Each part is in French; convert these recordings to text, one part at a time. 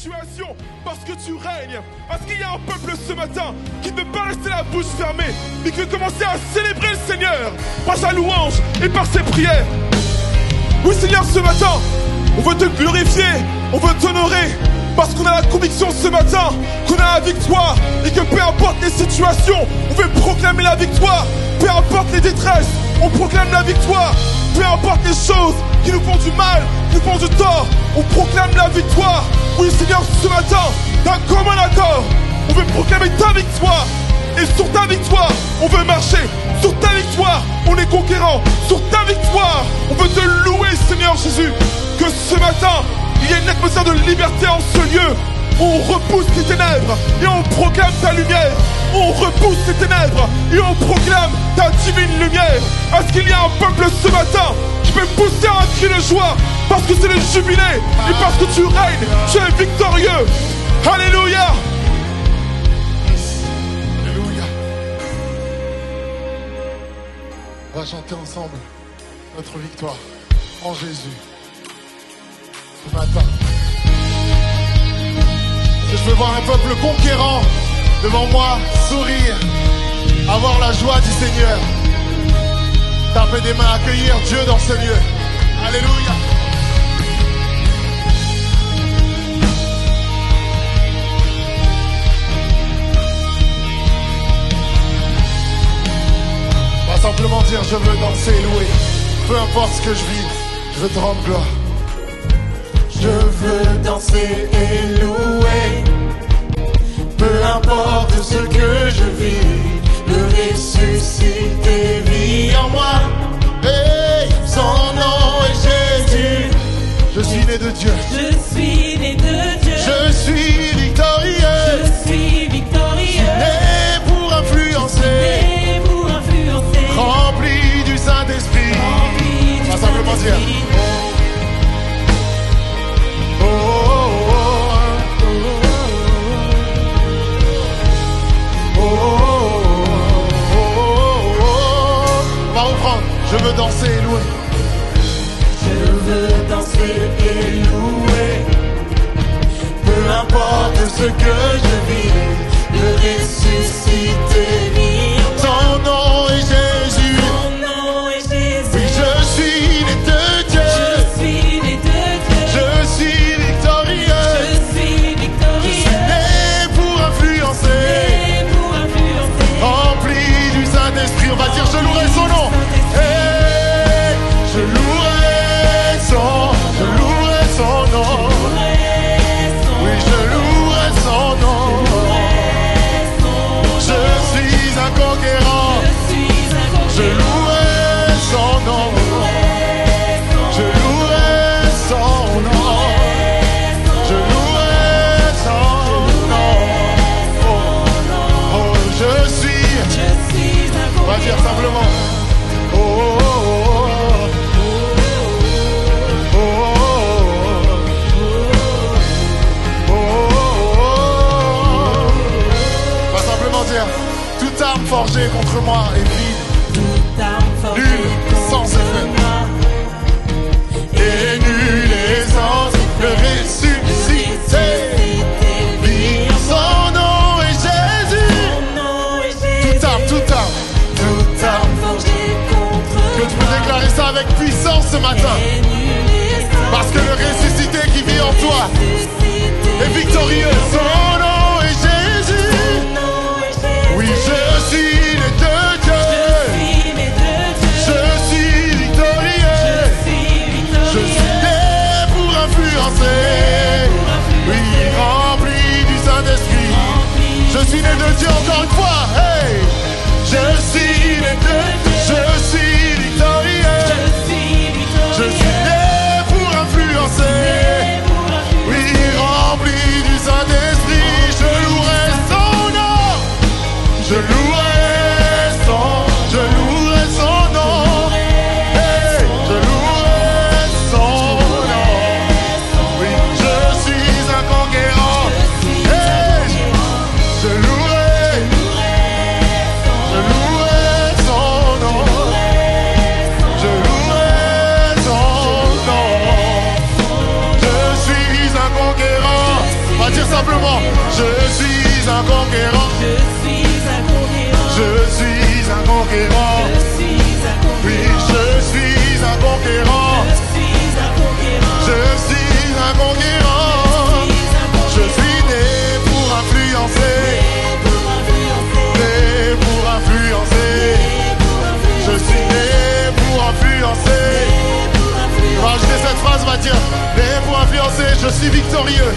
situation, parce que tu règnes. Parce qu'il y a un peuple ce matin qui ne veut pas rester la bouche fermée, mais qui veut commencer à célébrer le Seigneur par sa louange et par ses prières. Oui Seigneur, ce matin, on veut te glorifier, on veut t'honorer, parce qu'on a la conviction ce matin qu'on a la victoire et que peu importe les situations, on veut proclamer la victoire. Peu importe les détresses, on proclame la victoire. Peu importe les choses qui nous font du mal, qui nous font du tort, on proclame la victoire. Oui Seigneur, ce matin, d'un commun accord, on veut proclamer ta victoire. Et sur ta victoire, on veut marcher. Sur ta victoire, on est conquérant. Sur ta victoire, on veut te louer, Seigneur Jésus. Que ce matin, il y ait une atmosphère de liberté en ce lieu. On repousse les ténèbres et on proclame ta lumière. On repousse les ténèbres et on proclame ta divine lumière. Est-ce qu'il y a un peuple ce matin qui peut pousser un cri de joie parce que c'est le jubilé et parce que tu règnes, tu es victorieux. Alléluia. On va chanter ensemble notre victoire en Jésus. Ce matin, je veux voir un peuple conquérant devant moi, sourire, avoir la joie du Seigneur. Taper des mains, accueillir Dieu dans ce lieu. Alléluia. On va simplement dire, je veux danser et louer. Peu importe ce que je vis, je veux te rendre gloire. Je veux danser et louer. Peu importe ce que je vis, le ressuscité vit en moi. Hey, son nom est Jésus. Je suis né de Dieu. Je suis né de Dieu. Je suis victorieux. Je suis victorieux. Né pour influencer. Né pour influencer. Rempli du Saint-Esprit. On va simplement dire. Je veux danser et louer. Je veux danser et louer. Peu importe ce que je vis, le ressuscité vit. Ton nom est Jésus. Ton nom est Jésus. Oui, je suis né de Dieu. Je suis né de Dieu. Je suis victorieux. Je suis victorieux. Je suis né pour influencer. Né pour influencer. Rempli du Saint-Esprit. On va dire je louerai son nom. Je louerai son nom. Oui, je louerai son nom. Je suis un conquérant. Je louerai son nom. Je louerai son nom. Je louerai son nom. Oh, je suis. On va dire simplement. Toute arme forgée contre moi est vide. Nul sans effet. Et nul est sans le ressuscité. Vit. Son nom est Jésus. Toute arme forgée contre que tu peux déclarer ça avec puissance ce matin. Parce que le ressuscité qui vit en toi est victorieux. Son nom est Jésus. Oui, je suis né de Dieu. Je suis victorieux. Je suis né pour influencer. Oui, rempli du Saint-Esprit. Je suis né de Dieu encore une fois. Hey, je suis né de Dieu. Je suis victorieux. Je suis né pour influencer. Oui, rempli du Saint-Esprit. danser. Je suis victorieux.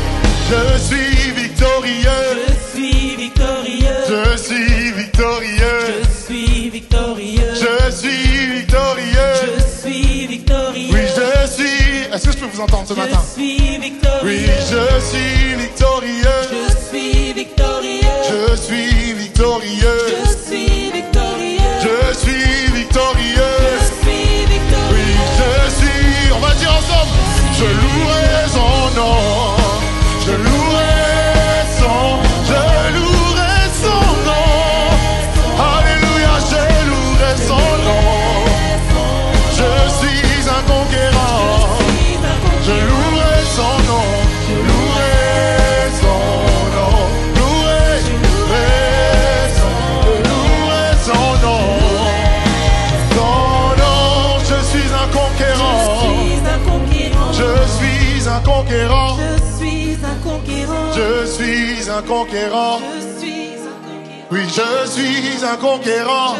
Je suis victorieux. Je suis victorieux. Je suis victorieux. Je suis victorieux. Je suis victorieux. Je suis victorieux. Oui, je suis. Est-ce que je peux vous entendre ce matin? Je suis victorieux. Oui, je suis victorieux. Je suis victorieux. Je suis victorieux. Je suis victorieux. Je suis victorieux. Je suis victorieux. Oui, je suis. On va dire ensemble. Je louerai son nom. Je louerai son. Je louerai son nom. Alléluia, je louerai son nom. Je suis un conquérant. Je louerai son nom. Je louerai son nom. Louerai son nom. Son nom, je suis un conquérant. Je suis un conquérant. Je suis un conquérant. Oui, je suis un conquérant.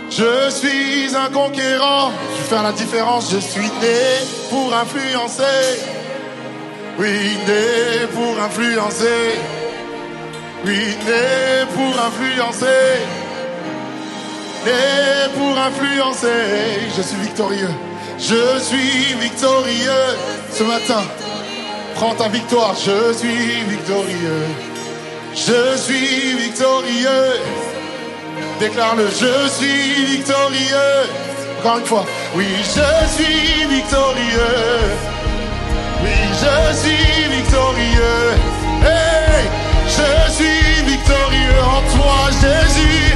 Je suis un conquérant. Je vais faire la différence. Je suis né pour influencer. Oui, né pour influencer. Oui, né pour influencer. Né pour influencer. Je suis victorieux. Je suis victorieux. Ce matin, prends ta victoire. Je suis victorieux. Je suis victorieux. Déclare-le. Je suis victorieux. Encore une fois. Oui, je suis victorieux. Oui, je suis victorieux. Hey, je suis victorieux en toi, Jésus.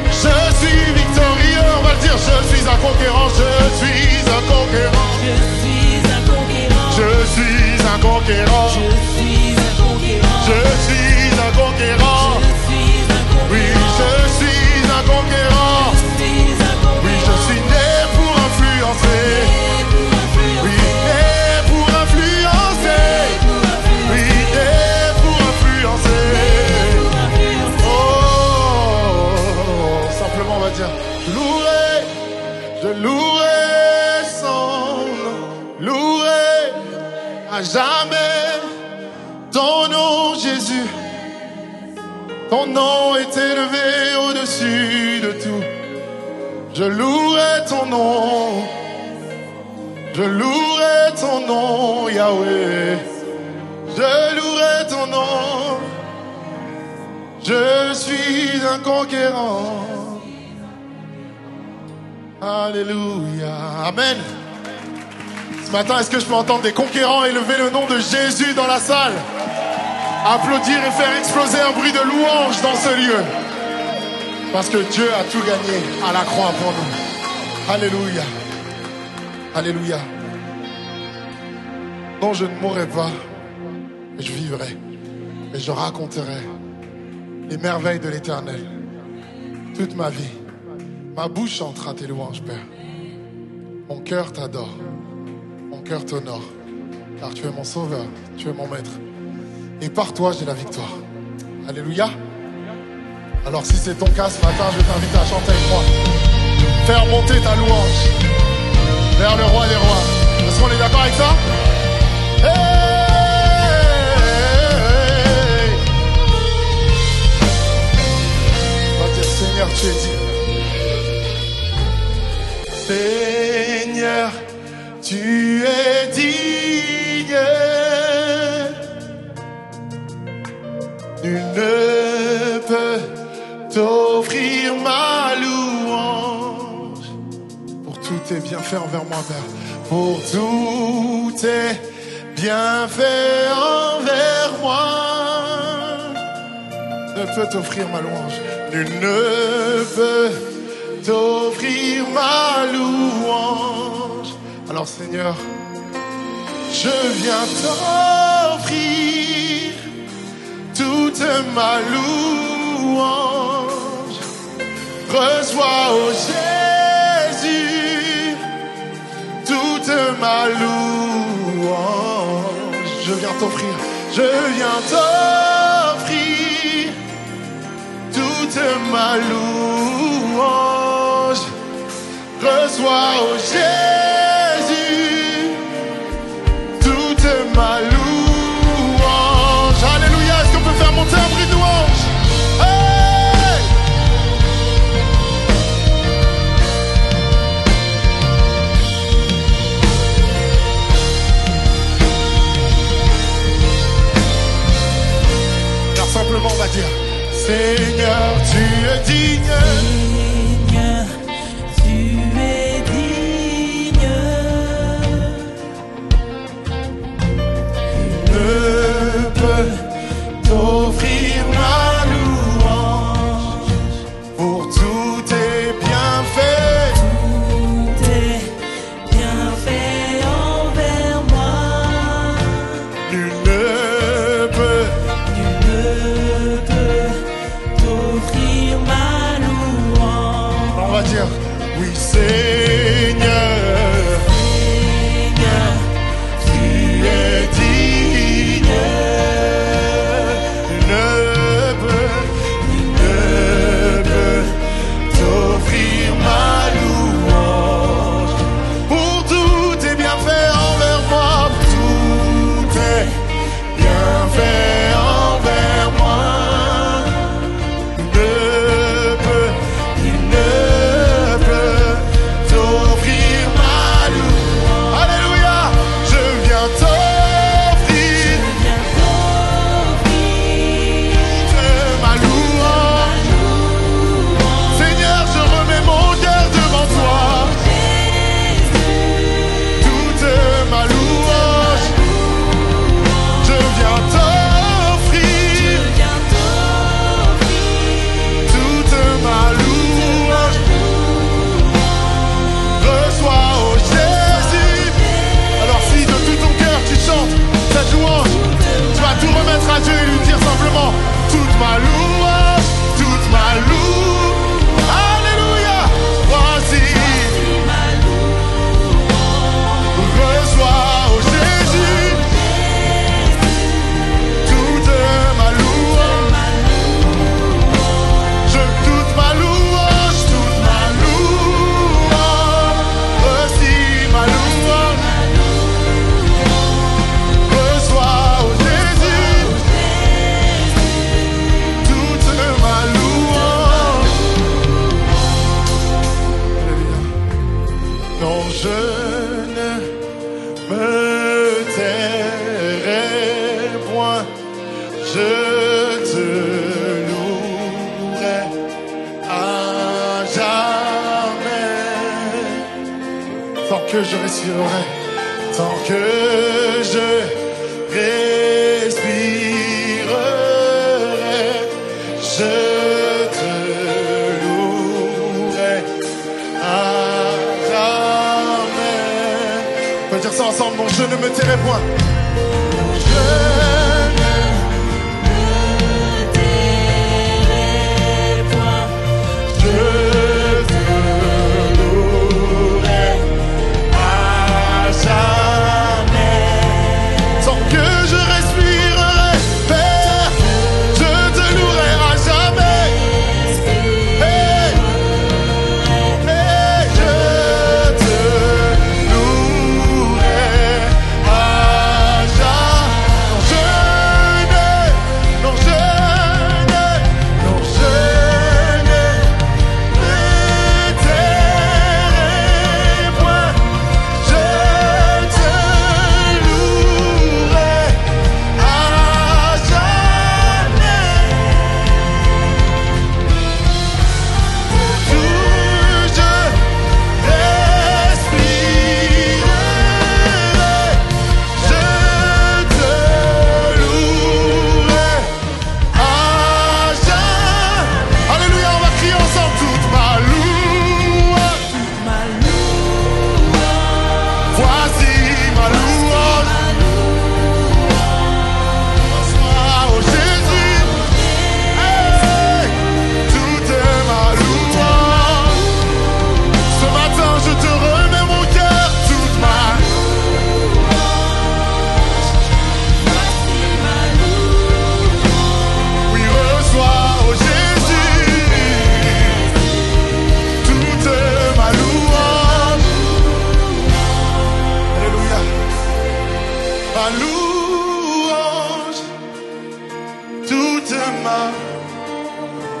Je suis victorieux. On va le dire. Je suis un conquérant. Je suis un conquérant. Je suis un conquérant. Je suis un conquérant. Je suis un conquérant. Je suis un conquérant. Je suis un conquérant. Oui, je suis un conquérant. Je suis un conquérant. Oui, je suis né pour influencer. Oui, né pour influencer. Oui, né pour influencer. Oh, simplement on va dire, je louerai son nom, louerai à jamais ton nom, Jésus. Ton nom est élevé au-dessus de tout. Je louerai ton nom. Je louerai ton nom, Yahweh. Je louerai ton nom. Je suis un conquérant. Alléluia. Amen. Ce matin, est-ce que je peux entendre des conquérants élever le nom de Jésus dans la salle? Applaudir et faire exploser un bruit de louange dans ce lieu. Parce que Dieu a tout gagné à la croix pour nous. Alléluia. Alléluia. Non, je ne mourrai pas, mais je vivrai. Et je raconterai les merveilles de l'Éternel. Toute ma vie. Ma bouche chantera tes louanges, Père. Mon cœur t'adore. Mon cœur t'honore. Car tu es mon sauveur. Tu es mon maître. Et par toi, j'ai la victoire. Alléluia. Alors si c'est ton cas ce matin, je vais t'inviter à chanter avec moi. Faire monter ta louange vers le roi des rois. Est-ce qu'on est d'accord avec ça? Hey! On va dire Seigneur, tu es digne. Seigneur, tu es digne. Nul ne peut t'offrir ma louange pour tous tes bienfaits envers moi, Père. Pour tous tes bienfaits envers moi, ne peut t'offrir ma louange. Nul ne peut t'offrir ma louange. Alors Seigneur, je viens t'offrir toute ma louange. Reçois, ô Jésus, toute ma louange. Je viens t'offrir, je viens t'offrir toute ma louange. Reçois, ô Jésus, toute Seigneur, tu es digne. Seigneur, tu es digne. Ne peut t'offrir ma louange pour tous tes bienfaits. Tout est bien fait envers moi. Nul ne peut T'offrir ma louange. On va dire oui Seigneur, Seigneur, tu es digne. Ne peut t'offrir ma louange pour tous tes bienfaits envers moi, pour tous tes bienfaits envers moi. Il ne peut t'offrir ma louange. Alléluia, je viens t'offrir ma louange. Seigneur, je remets mon cœur devant toi. Toute ma louange, je viens t'offrir toute ma louange. Reçois, oh Jésus. Alors si de tout ton cœur tu chantes cette louange, tu vas tout remettre à Dieu et lui dire simplement toute ma louange, toute ma louange. Alléluia. Voici. Reçois, oh Jésus, toute ma louange. Toute ma louange, toute ma louange. Voici ma louange. Reçois, oh Jésus, toute ma louange. Alléluia. Non, je ne me tairai point, je te louerai à jamais. Tant que je respirerai, tant que je respirerai, je te louerai à jamais. On peut dire ça ensemble, non, je ne me tairai point. Je ne je te louerai à jamais. Tant que je respirerai, Père, je te louerai à jamais. Hey, hey, je te louerai à jamais. Non, je ne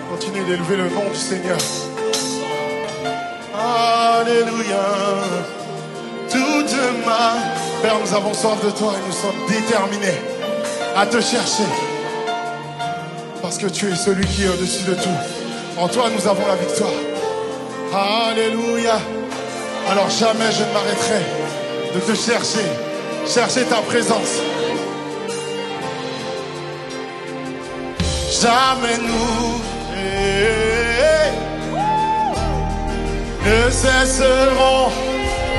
Continuez d'élever le nom du Seigneur. Alléluia. Toute ma... Père, nous avons soif de toi et nous sommes déterminés à te chercher. Parce que tu es celui qui est au-dessus de tout. En toi, nous avons la victoire. Alléluia. Alors jamais je ne m'arrêterai de te chercher. Chercher ta présence. Jamais nous ne cesserons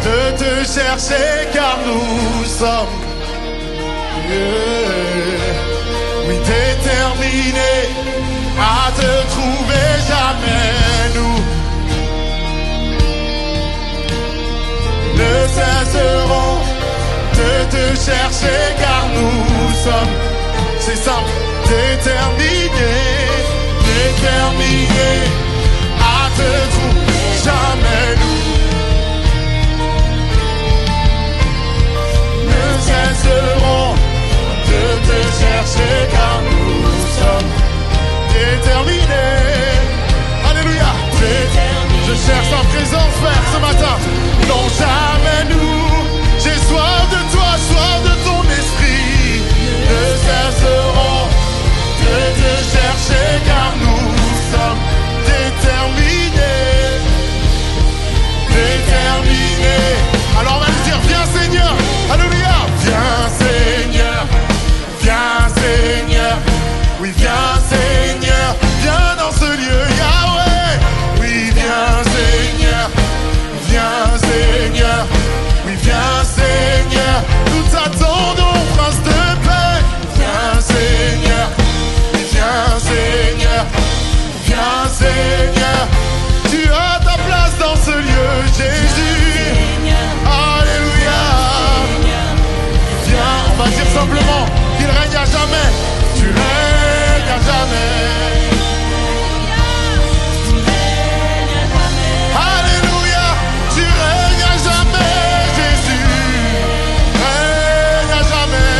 de te chercher car nous sommes oui, déterminés à te trouver. Jamais nous ne cesserons de te chercher car nous sommes, c'est simple, déterminés à te trouver. Jamais nous ne cesserons de te chercher car nous sommes déterminés. Alléluia. Je cherche ta présence, Père, ce matin. Non, jamais nous. J'ai soif de toi, soif de ton esprit. Ne cesserons de te chercher car nous sommes déterminés. Alors on va lui dire, viens Seigneur. Alléluia. Viens Seigneur. Viens Seigneur. Oui, viens Seigneur. Viens dans ce lieu, Yahweh. Oui, viens Seigneur. Viens Seigneur. Oui, viens Seigneur. Nous t'attendons, Prince de paix. Viens Seigneur. Oui, viens Seigneur. Viens Seigneur. Tu as ta place dans ce lieu, Jésus. Alléluia. Viens, on va dire simplement qu'il règne à jamais. Tu règnes à jamais. Alléluia. Tu règnes à jamais, Jésus. Règne à jamais.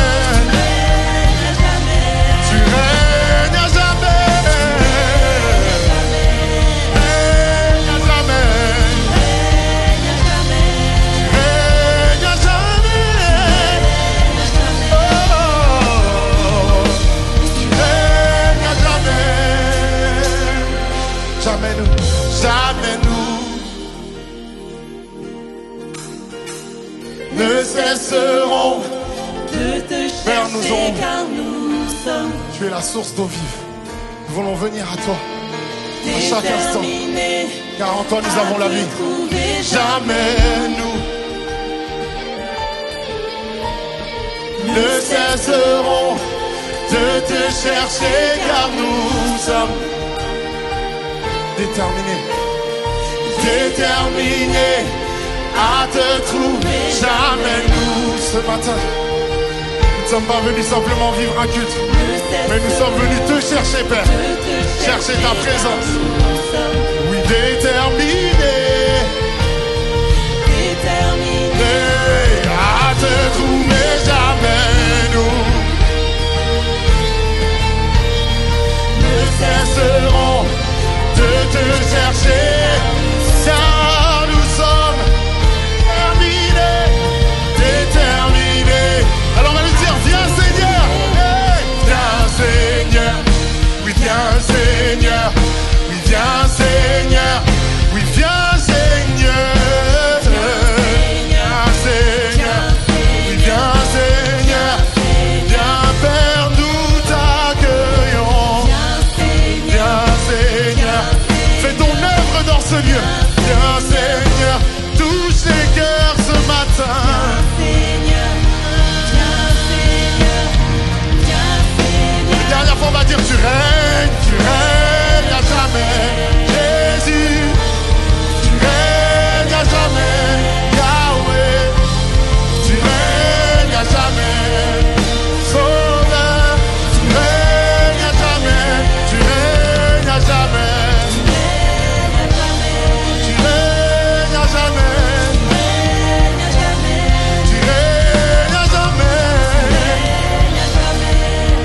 Tu règnes à jamais. Règne à jamais. Règne à jamais. Oh, tu règnes à jamais. Jamais nous, jamais nous ne cesserons De te Père, nous chercher aurons- car nous sommes Tu es la source d'eau vive. Nous voulons venir à toi à chaque instant, déterminés car en toi nous à avons la te vie. trouver. Jamais nous ne cesserons de te chercher, car nous sommes déterminés à te trouver. Jamais nous, ce matin, nous ne sommes pas venus simplement vivre un culte, mais nous sommes venus te chercher, Père. Chercher ta présence. Oui, déterminés à te trouver. Jamais nous ne cesserons de te chercher, car nous sommes déterminés. Alors on va lui dire, viens Seigneur. Hey, viens Seigneur. Oui, viens Seigneur. Oui, viens Seigneur. Oui, viens Seigneur. Viens Seigneur. Oui, viens Seigneur. Viens Père, nous t'accueillons. Viens Seigneur. Fais ton œuvre dans ce lieu. Viens Seigneur. Touche les cœurs ce matin. La dernière fois on va dire, tu règnes à jamais. Jésus, tu règnes à jamais. Yahweh, tu règnes à jamais. Sauveur, tu règnes à jamais. Tu règnes à jamais. Tu règnes à jamais. Tu règnes à jamais.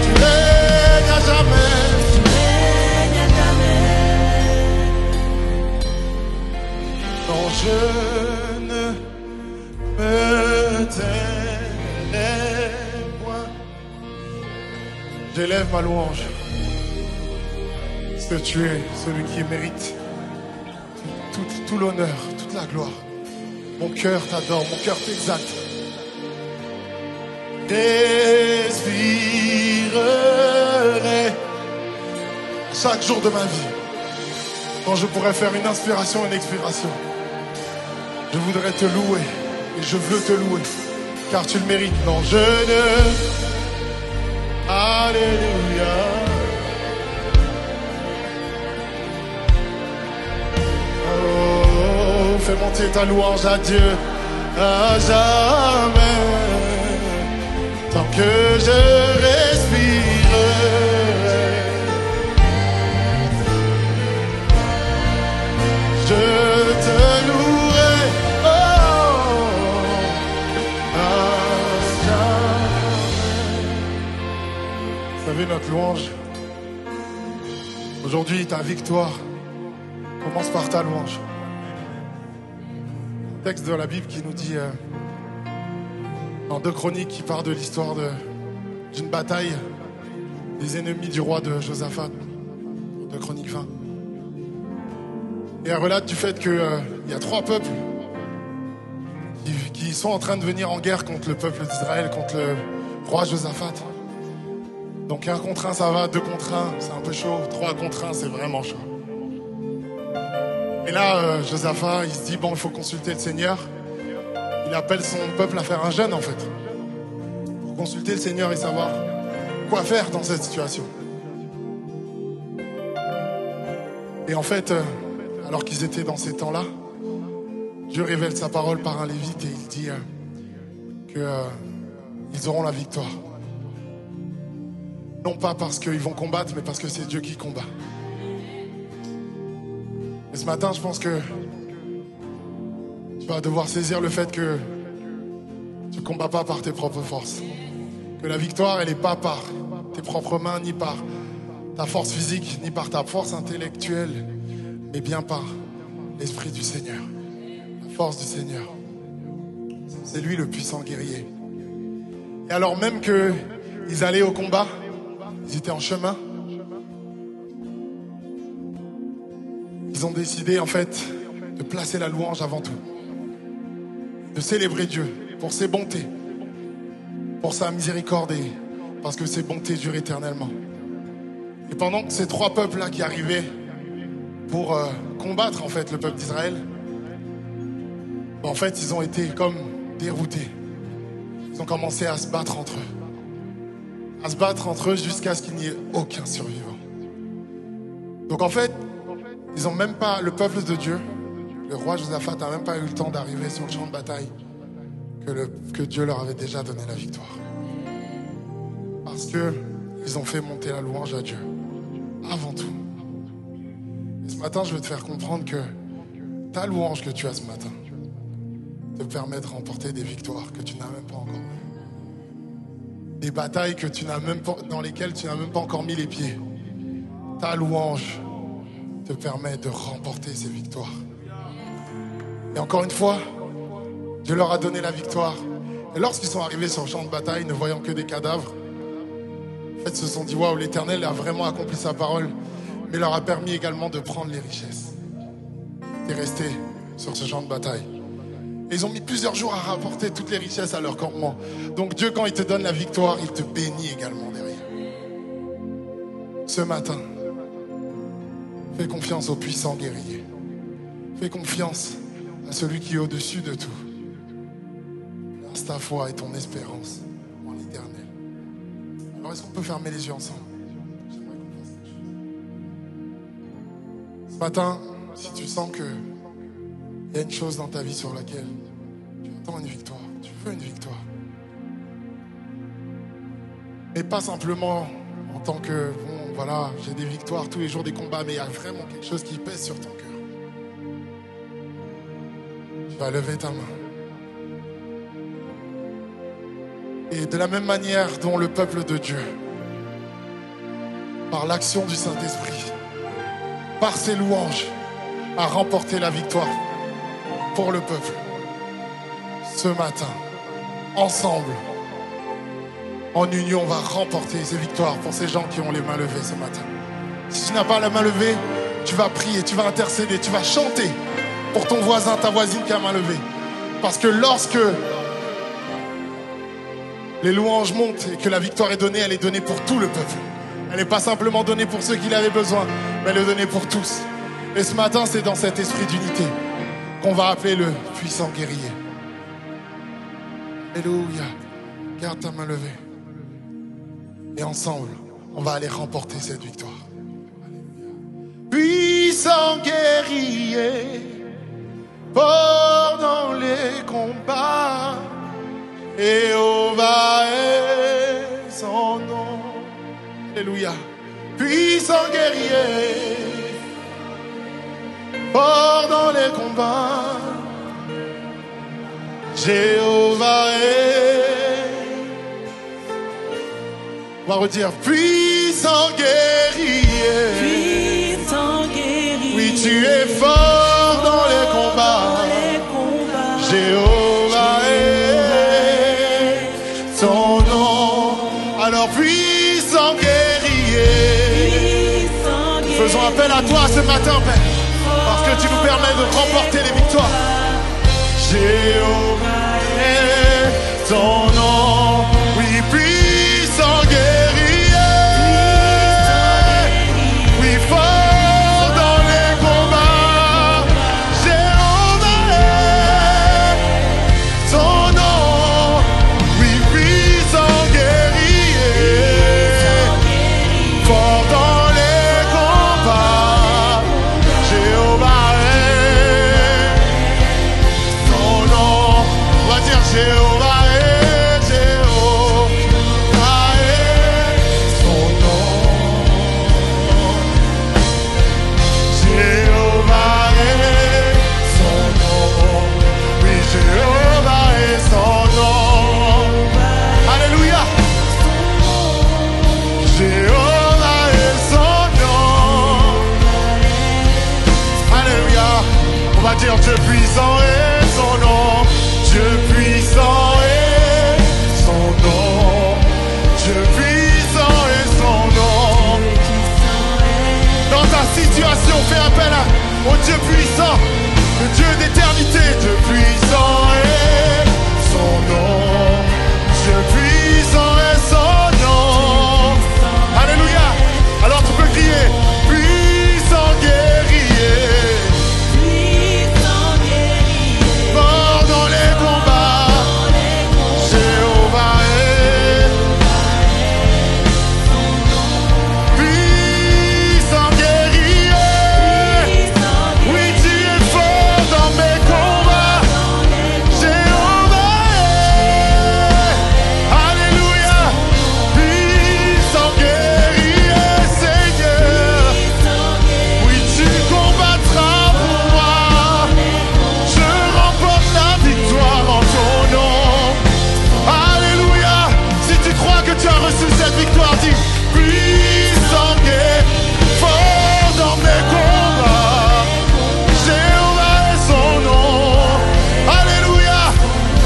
Tu règnes à jamais. Non, je ne me tairai point. J'élève ma louange Parce que tu es celui qui mérite tout l'honneur, toute la gloire. Mon cœur t'adore, mon cœur t'exalte. Respirerai chaque jour de ma vie. Quand je pourrais faire une inspiration et une expiration, je voudrais te louer et je veux te louer car tu le mérites. Non, je ne... Alléluia. Oh, fais monter ta louange à Dieu à jamais. Tant que je respirerai, je te louerai, oh, à jamais. Vous savez, notre louange, aujourd'hui, ta victoire commence par ta louange. Texte de la Bible qui nous dit... dans 2 Chroniques qui part de l'histoire d'une bataille des ennemis du roi de Josaphat, 2 Chroniques 20. Et elle relate du fait qu'il y a 3 peuples qui sont en train de venir en guerre contre le peuple d'Israël, contre le roi Josaphat. Donc 1 contre 1 ça va, 2 contre 1 c'est un peu chaud, 3 contre 1 c'est vraiment chaud. Et là Josaphat il se dit bon il faut consulter le Seigneur. Il appelle son peuple à faire un jeûne en fait, pour consulter le Seigneur et savoir quoi faire dans cette situation. Et en fait, alors qu'ils étaient dans ces temps-là, Dieu révèle sa parole par un lévite et il dit qu'ils auront la victoire. Non pas parce qu'ils vont combattre, mais parce que c'est Dieu qui combat. Et ce matin, je pense que tu vas devoir saisir le fait que tu ne combats pas par tes propres forces. Que la victoire, elle n'est pas par tes propres mains, ni par ta force physique, ni par ta force intellectuelle, mais bien par l'Esprit du Seigneur, la force du Seigneur. C'est lui le puissant guerrier. Et alors même qu'ils allaient au combat, ils étaient en chemin, ils ont décidé en fait de placer la louange avant tout. De célébrer Dieu pour ses bontés, pour sa miséricorde et parce que ses bontés durent éternellement. Et pendant que ces 3 peuples-là qui arrivaient pour combattre en fait le peuple d'Israël, en fait ils ont été comme déroutés. Ils ont commencé à se battre entre eux. À se battre entre eux jusqu'à ce qu'il n'y ait aucun survivant. Donc en fait, ils ont même pas, le peuple de Dieu, le roi Josaphat n'a même pas eu le temps d'arriver sur le champ de bataille que Dieu leur avait déjà donné la victoire. Parce qu'ils ont fait monter la louange à Dieu, avant tout. Et ce matin, je veux te faire comprendre que ta louange que tu as ce matin te permet de remporter des victoires que tu n'as même pas encore vues. Des batailles que tu n'as même pas, dans lesquelles tu n'as même pas encore mis les pieds. Ta louange te permet de remporter ces victoires. Et encore une fois, Dieu leur a donné la victoire. Et lorsqu'ils sont arrivés sur le champ de bataille, ne voyant que des cadavres, en fait, ils se sont dit, waouh, l'Éternel a vraiment accompli sa parole, mais leur a permis également de prendre les richesses. Et rester sur ce champ de bataille. Et ils ont mis plusieurs jours à rapporter toutes les richesses à leur campement. Donc Dieu, quand il te donne la victoire, il te bénit également derrière. Ce matin, fais confiance au puissant guerrier. Fais confiance à celui qui est au-dessus de tout. Place ta foi et ton espérance en l'Éternel. Alors est-ce qu'on peut fermer les yeux ensemble? J'aimerais qu'on fasse quelque chose. Ce matin, si tu sens que il y a une chose dans ta vie sur laquelle tu attends une victoire, tu veux une victoire. Mais pas simplement en tant que, bon voilà, j'ai des victoires tous les jours, des combats, mais il y a vraiment quelque chose qui pèse sur ton cœur. Tu vas lever ta main. Et de la même manière dont le peuple de Dieu, par l'action du Saint-Esprit, par ses louanges, a remporté la victoire pour le peuple. Ce matin, ensemble, en union, on va remporter ces victoires pour ces gens qui ont les mains levées ce matin. Si tu n'as pas la main levée, tu vas prier, tu vas intercéder, tu vas chanter pour ton voisin, ta voisine qui a la main levée. Parce que lorsque les louanges montent et que la victoire est donnée, elle est donnée pour tout le peuple. Elle n'est pas simplement donnée pour ceux qui l'avaient besoin, mais elle est donnée pour tous. Et ce matin, c'est dans cet esprit d'unité qu'on va appeler le puissant guerrier. Alléluia. Garde ta main levée. Et ensemble, on va aller remporter cette victoire. Puissant guerrier, fort dans les combats, Jéhovah est son nom. Alléluia. Puissant guerrier, fort dans les combats, Jéhovah est. On va redire puissant guerrier. Puissant guerrier. Oui, tu es fort dans les combats. Jéhovah est son nom. Alors puissant guerrier. Faisons appel à toi ce matin, Père, parce que tu nous permets de remporter les victoires. Jéhovah est ton nom. Oui, puissant guerrier. Oui, fort dans les combats. Jéhovah est ton nom. Oui, puissant guerrier. Fort dans les combats. Jéhovah est ton nom. On va dire Jéhovah est, Jéhovah est son nom. Jéhovah est son nom. Oui, Jéhovah est son nom. Alléluia. Jéhovah est son nom. Alléluia. On va dire Dieu puissant est son nom. Dieu puissant est son nom. Dieu puissant est son nom. Dans ta situation, fais appel au Dieu puissant, le Dieu d'éternité. Dieu puissant est son nom. Dieu puissant est son nom. Alléluia. Alors tu peux crier puissant guerrier. Fort dans les combats, Jéhovah est puissant guerrier. Oui, tu es fort dans mes combats, Jéhovah est. Alléluia. Puissant guerrier, Seigneur. Oui, tu combattras pour moi. Je remporte la victoire en ton nom. Alléluia. Si tu crois que tu as reçu cette victoire, dis puissant guerrier, fort dans mes combats. Jéhovah est son nom. Alléluia.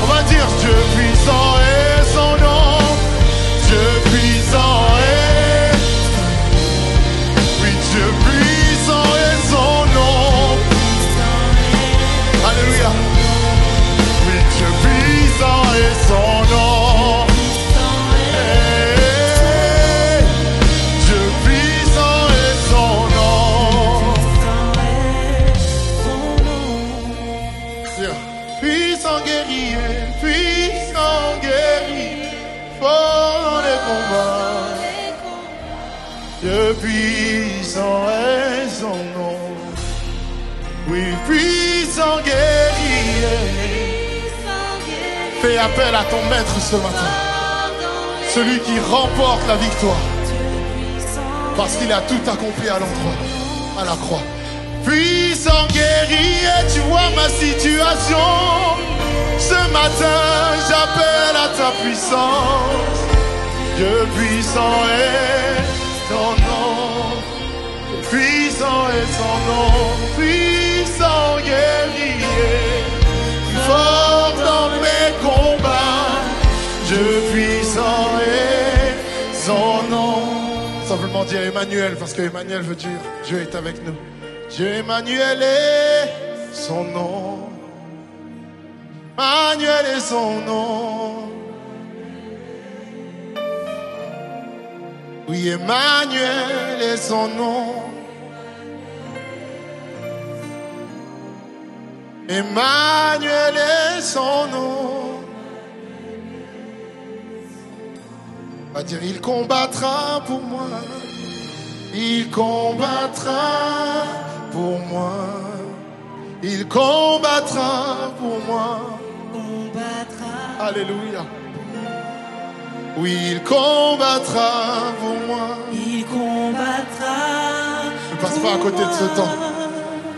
On va dire Dieu puissant est son nom. Dieu puissant est. Oui, Dieu puissant est son nom. Alléluia. Oui, Dieu puissant est son nom. Hey, Dieu puissant est son nom. Dire, puissant guerrier, fort dans les combats. Dieu puissant est son nom. Oui, puissant guerrier. Fais appel à ton maître ce matin. Celui qui remporte la victoire. Parce qu'il a tout accompli à l'endroit, à la croix. Puissant guerrier, tu vois ma situation. Ce matin, j'appelle à ta puissance. Dieu puissant est ton nom. Puissant est son nom. Puissant guerrier. Fort dans mes combats. Dieu puissant est son nom. Ça simplement dire Emmanuel, parce que Emmanuel veut dire Dieu est avec nous. Dieu Emmanuel est son nom. Emmanuel est son nom. Oui, Emmanuel est son nom. Emmanuel est son nom. On va dire, il combattra pour moi. Il combattra pour moi. Il combattra pour moi. Alléluia. Oui, il combattra pour moi. Il combattra. Ne passe pas à côté de ce temps.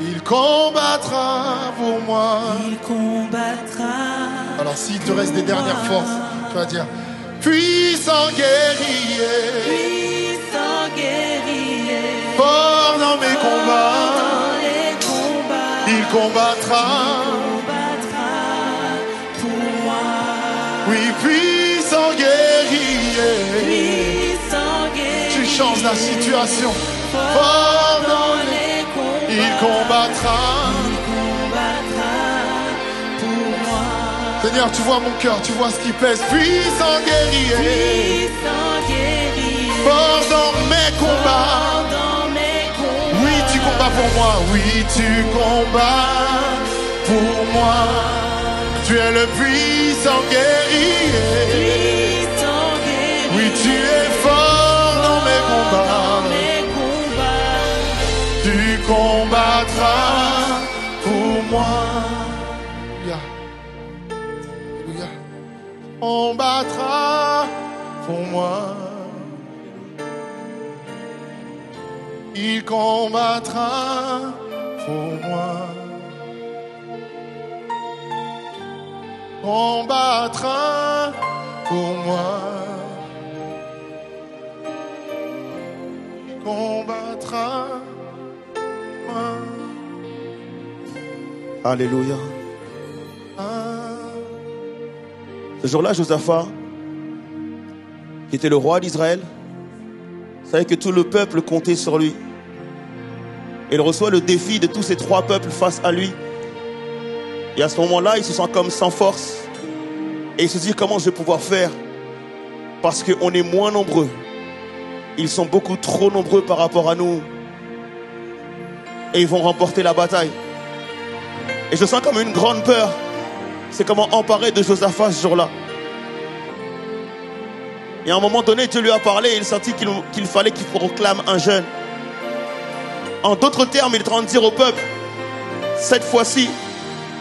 Il combattra pour moi. Il combattra. Alors s'il te reste des dernières forces, tu vas dire puissant guerrier. Puissant guerrier. Fort dans mes combats. Dans les combats. Il combattra. Pour moi. Oui, puissant guerrier. Puissant guerrier. Tu changes la situation. Fort dans les combats. Il combattra. Il combattra pour moi. Seigneur, tu vois mon cœur, tu vois ce qui pèse. Puissant guerrier. Puissant guerrier. Fort dans mes combats. Dans mes combats. Oui, tu combats pour moi. Oui, tu combats pour moi. Tu es le puissant guerrier. Puissant guerrier. Oui, tu es fort dans mes combats. Dans mes combats. Tu combattras pour moi. Alléluia. Alléluia. Combattra pour moi. Il combattra pour moi. Combattra pour moi. Il combattra pour moi. Alléluia. Ce jour-là, Josaphat, qui était le roi d'Israël, savait que tout le peuple comptait sur lui. Et il reçoit le défi de tous ces trois peuples face à lui. Et à ce moment-là, il se sent comme sans force. Et il se dit, comment je vais pouvoir faire? Parce qu'on est moins nombreux. Ils sont beaucoup trop nombreux par rapport à nous. Et ils vont remporter la bataille. Et je sens comme une grande peur. C'est comment emparer de Josaphat ce jour-là. Et à un moment donné, Dieu lui a parlé et il sentit qu'il fallait qu'il proclame un jeûne. En d'autres termes, il est en train de dire au peuple, cette fois-ci,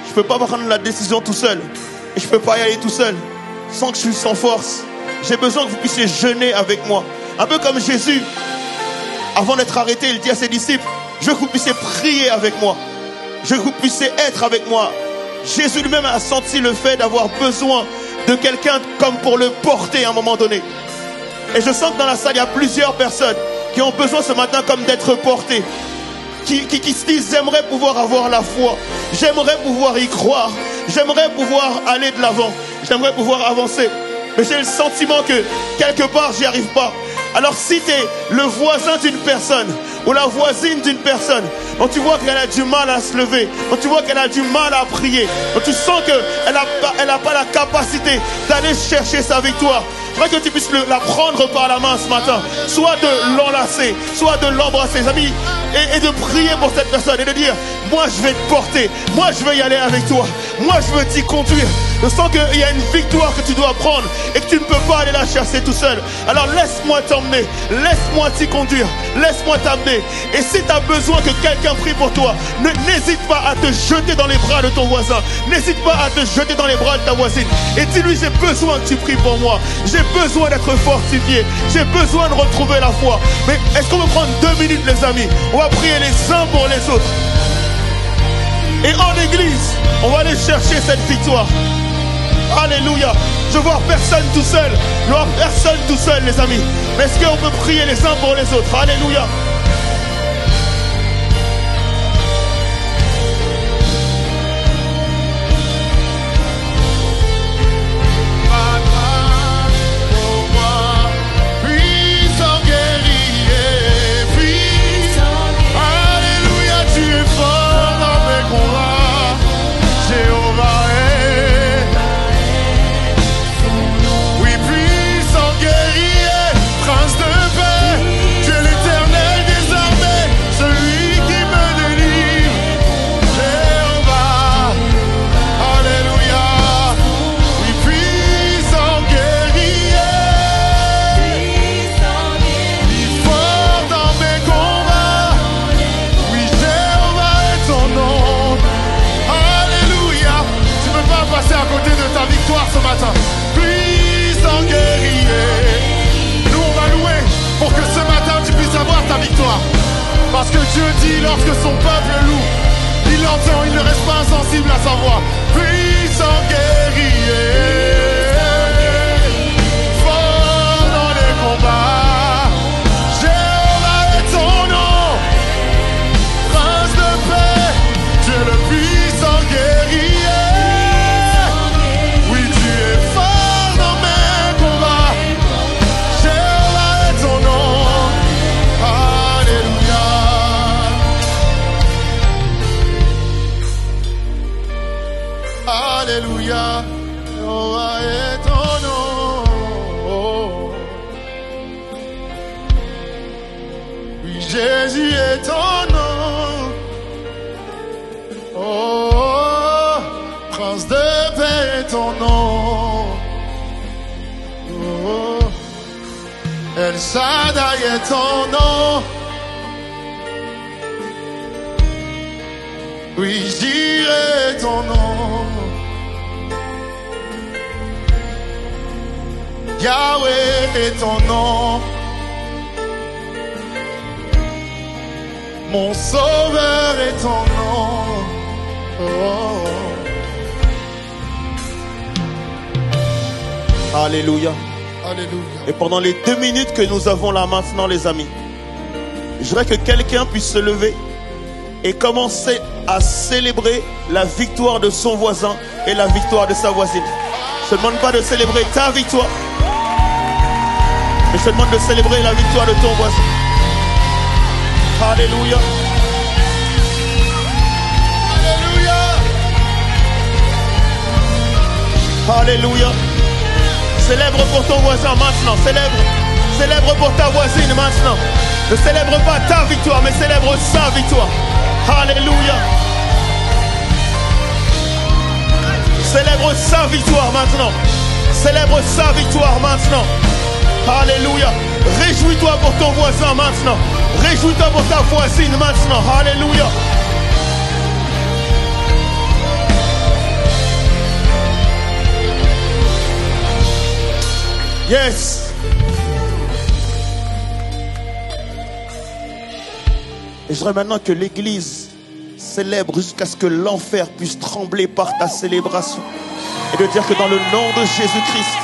je ne peux pas prendre la décision tout seul. Et je ne peux pas y aller tout seul, sans que je suis sans force. J'ai besoin que vous puissiez jeûner avec moi. Un peu comme Jésus, avant d'être arrêté, il dit à ses disciples, je veux que vous puissiez prier avec moi. Je veux que vous puissiez être avec moi. Jésus lui-même a senti le fait d'avoir besoin de quelqu'un comme pour le porter à un moment donné. Et je sens que dans la salle, il y a plusieurs personnes qui ont besoin ce matin comme d'être portées. Qui se disent, j'aimerais pouvoir avoir la foi. J'aimerais pouvoir y croire. J'aimerais pouvoir aller de l'avant. J'aimerais pouvoir avancer. Mais j'ai le sentiment que quelque part, j'y arrive pas. Alors si tu es le voisin d'une personne ou la voisine d'une personne dont tu vois qu'elle a du mal à se lever, dont tu vois qu'elle a du mal à prier, dont tu sens qu'elle n'a pas la capacité d'aller chercher sa victoire, je voudrais que tu puisses la prendre par la main ce matin, soit de l'enlacer, soit de l'embrasser, amis, et de prier pour cette personne et de dire, moi je vais te porter, moi je vais y aller avec toi, moi je veux t'y conduire. Je sens qu'il y a une victoire que tu dois prendre et que tu ne peux pas aller la chercher tout seul. Alors laisse-moi t'emmener, laisse-moi t'y conduire, laisse-moi t'amener. Et si tu as besoin que quelqu'un prie pour toi, n'hésite pas à te jeter dans les bras de ton voisin, n'hésite pas à te jeter dans les bras de ta voisine et dis-lui, j'ai besoin que tu pries pour moi, j'ai besoin d'être fortifié, j'ai besoin de retrouver la foi. Mais est-ce qu'on peut prendre 2 minutes les amis? On va prier les uns pour les autres. Et en église, on va aller chercher cette victoire. Alléluia. Je vois personne tout seul. Je vois personne tout seul, les amis. Mais est-ce qu'on peut prier les uns pour les autres? Alléluia. Puissant guerrier. Lorsque son peuple loue, il l'entend, il ne reste pas insensible à sa voix. Puissant guerrier, fort dans les combats, Jéhovah est ton nom, prince de paix, tu es le puissant guerrier. Oui, tu es fort dans mes combats, Jéhovah est ton nom. Alléluia. Alléluia, Jéhovah est ton nom. Oui, Jésus est ton nom. Oh, prince de paix est ton nom. Oh, El Shaddai est ton nom. Oui, j'irai ton nom. Yahweh est ton nom. Mon sauveur est ton nom. Oh. Alléluia. Alléluia. Et pendant les 2 minutes que nous avons là maintenant, les amis, je voudrais que quelqu'un puisse se lever et commencer à célébrer la victoire de son voisin et la victoire de sa voisine. Je ne te demande pas de célébrer ta victoire, mais je te demande de célébrer la victoire de ton voisin. Alléluia. Alléluia. Alléluia. Célèbre pour ton voisin maintenant. Célèbre pour ta voisine maintenant. Ne célèbre pas ta victoire, mais célèbre sa victoire. Alléluia. Célèbre sa victoire maintenant. Célèbre sa victoire maintenant. Alléluia. Réjouis-toi pour ton voisin maintenant. Réjouis-toi pour ta voisine maintenant. Alléluia. Yes. Et je voudrais maintenant que l'Église célèbre jusqu'à ce que l'enfer puisse trembler par ta célébration. Et de dire que dans le nom de Jésus-Christ,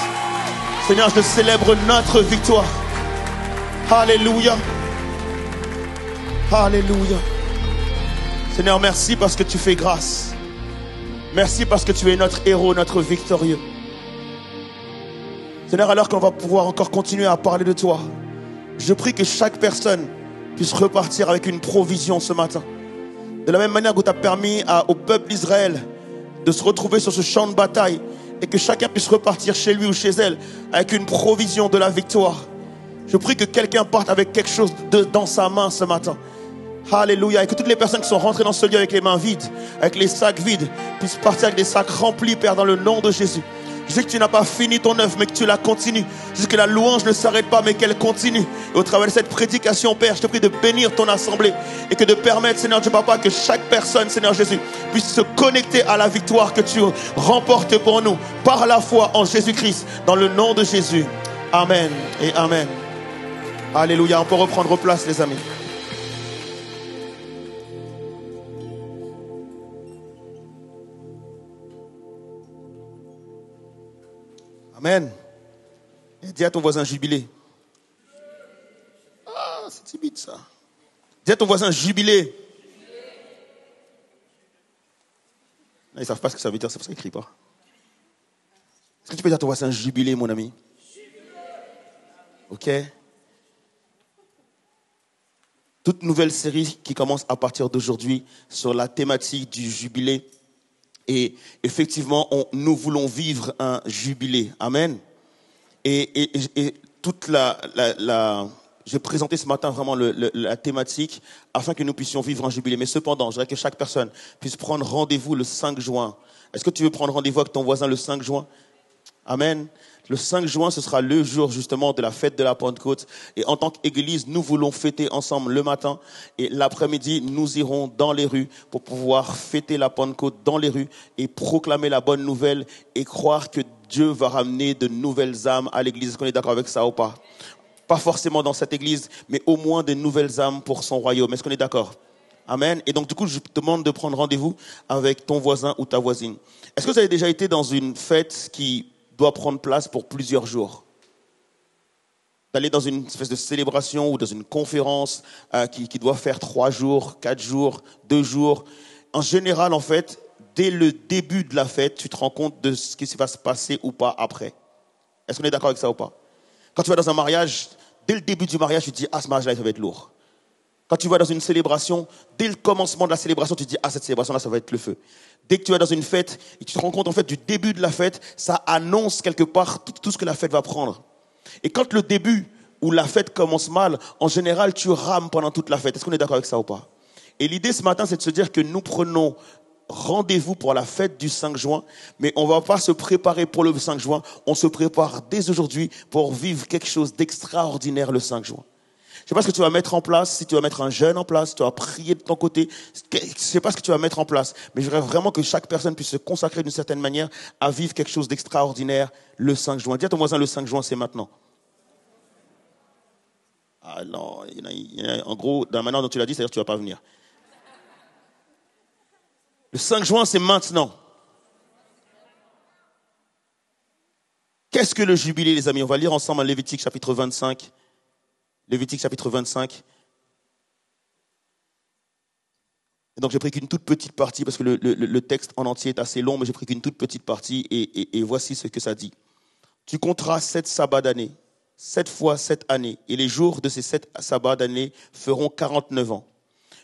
Seigneur, je célèbre notre victoire. Alléluia. Alléluia. Seigneur, merci parce que tu fais grâce. Merci parce que tu es notre héros, notre victorieux. Seigneur, alors qu'on va pouvoir encore continuer à parler de toi, je prie que chaque personne puisse repartir avec une provision ce matin. De la même manière que tu as permis au peuple d'Israël de se retrouver sur ce champ de bataille et que chacun puisse repartir chez lui ou chez elle avec une provision de la victoire. Je prie que quelqu'un parte avec quelque chose dans sa main ce matin. Alléluia. Et que toutes les personnes qui sont rentrées dans ce lieu avec les mains vides, avec les sacs vides, puissent partir avec des sacs remplis, Père, dans le nom de Jésus. Je sais que tu n'as pas fini ton œuvre, mais que tu la continues. Je sais que la louange ne s'arrête pas, mais qu'elle continue. Et au travers de cette prédication, Père, je te prie de bénir ton assemblée et que de permettre, Seigneur Dieu Papa, que chaque personne, Seigneur Jésus, puisse se connecter à la victoire que tu remportes pour nous par la foi en Jésus-Christ, dans le nom de Jésus. Amen et Amen. Alléluia. On peut reprendre place, les amis. Amen. Et dis à ton voisin jubilé. Ah, c'est timide ça. Dis à ton voisin jubilé. Non, ils ne savent pas ce que ça veut dire, c'est pour ça qu'ils ne crient pas. Est-ce que tu peux dire à ton voisin jubilé, mon ami? Ok. Toute nouvelle série qui commence à partir d'aujourd'hui sur la thématique du jubilé. Et effectivement, nous voulons vivre un jubilé. Amen. Et toute j'ai présenté ce matin vraiment la thématique afin que nous puissions vivre un jubilé. Mais cependant, je voudrais que chaque personne puisse prendre rendez-vous le 5 juin. Est-ce que tu veux prendre rendez-vous avec ton voisin le 5 juin? Amen. Le 5 juin, ce sera le jour justement de la fête de la Pentecôte. Et en tant qu'Église, nous voulons fêter ensemble le matin. Et l'après-midi, nous irons dans les rues pour pouvoir fêter la Pentecôte dans les rues et proclamer la bonne nouvelle et croire que Dieu va ramener de nouvelles âmes à l'Église. Est-ce qu'on est d'accord avec ça ou pas? Pas forcément dans cette Église, mais au moins de nouvelles âmes pour son royaume. Est-ce qu'on est d'accord? Amen. Et donc, du coup, je te demande de prendre rendez-vous avec ton voisin ou ta voisine. Est-ce que vous avez déjà été dans une fête qui doit prendre place pour plusieurs jours? D'aller dans une espèce de célébration ou dans une conférence qui doit faire 3 jours, 4 jours, 2 jours. En général, en fait, dès le début de la fête, tu te rends compte de ce qui va se passer ou pas après. Est-ce qu'on est d'accord avec ça ou pas? Quand tu vas dans un mariage, dès le début du mariage, tu te dis « Ah, ce mariage-là, ça va être lourd ». Quand tu vas dans une célébration, dès le commencement de la célébration, tu te dis « Ah, cette célébration-là, ça va être le feu ». Dès que tu vas dans une fête, et tu te rends compte en fait du début de la fête, ça annonce quelque part tout ce que la fête va prendre. Et quand le début ou la fête commence mal, en général, tu rames pendant toute la fête. Est-ce qu'on est d'accord avec ça ou pas? Et l'idée ce matin, c'est de se dire que nous prenons rendez-vous pour la fête du 5 juin, mais on ne va pas se préparer pour le 5 juin, on se prépare dès aujourd'hui pour vivre quelque chose d'extraordinaire le 5 juin. Je ne sais pas ce que tu vas mettre en place, si tu vas mettre un jeûne en place, si tu vas prier de ton côté, je ne sais pas ce que tu vas mettre en place, mais je voudrais vraiment que chaque personne puisse se consacrer d'une certaine manière à vivre quelque chose d'extraordinaire le 5 juin. Dis à ton voisin, le 5 juin, c'est maintenant. Ah non, en gros, dans la manière dont tu l'as dit, c'est-à-dire que tu ne vas pas venir. Le 5 juin, c'est maintenant. Qu'est-ce que le jubilé, les amis? On va lire ensemble en Lévitique chapitre 25. Lévitique chapitre 25. Et donc j'ai pris qu'une toute petite partie parce que le texte en entier est assez long, mais j'ai pris qu'une toute petite partie et voici ce que ça dit. Tu compteras 7 sabbats d'année, 7 fois 7 années, et les jours de ces 7 sabbats d'année feront 49 ans.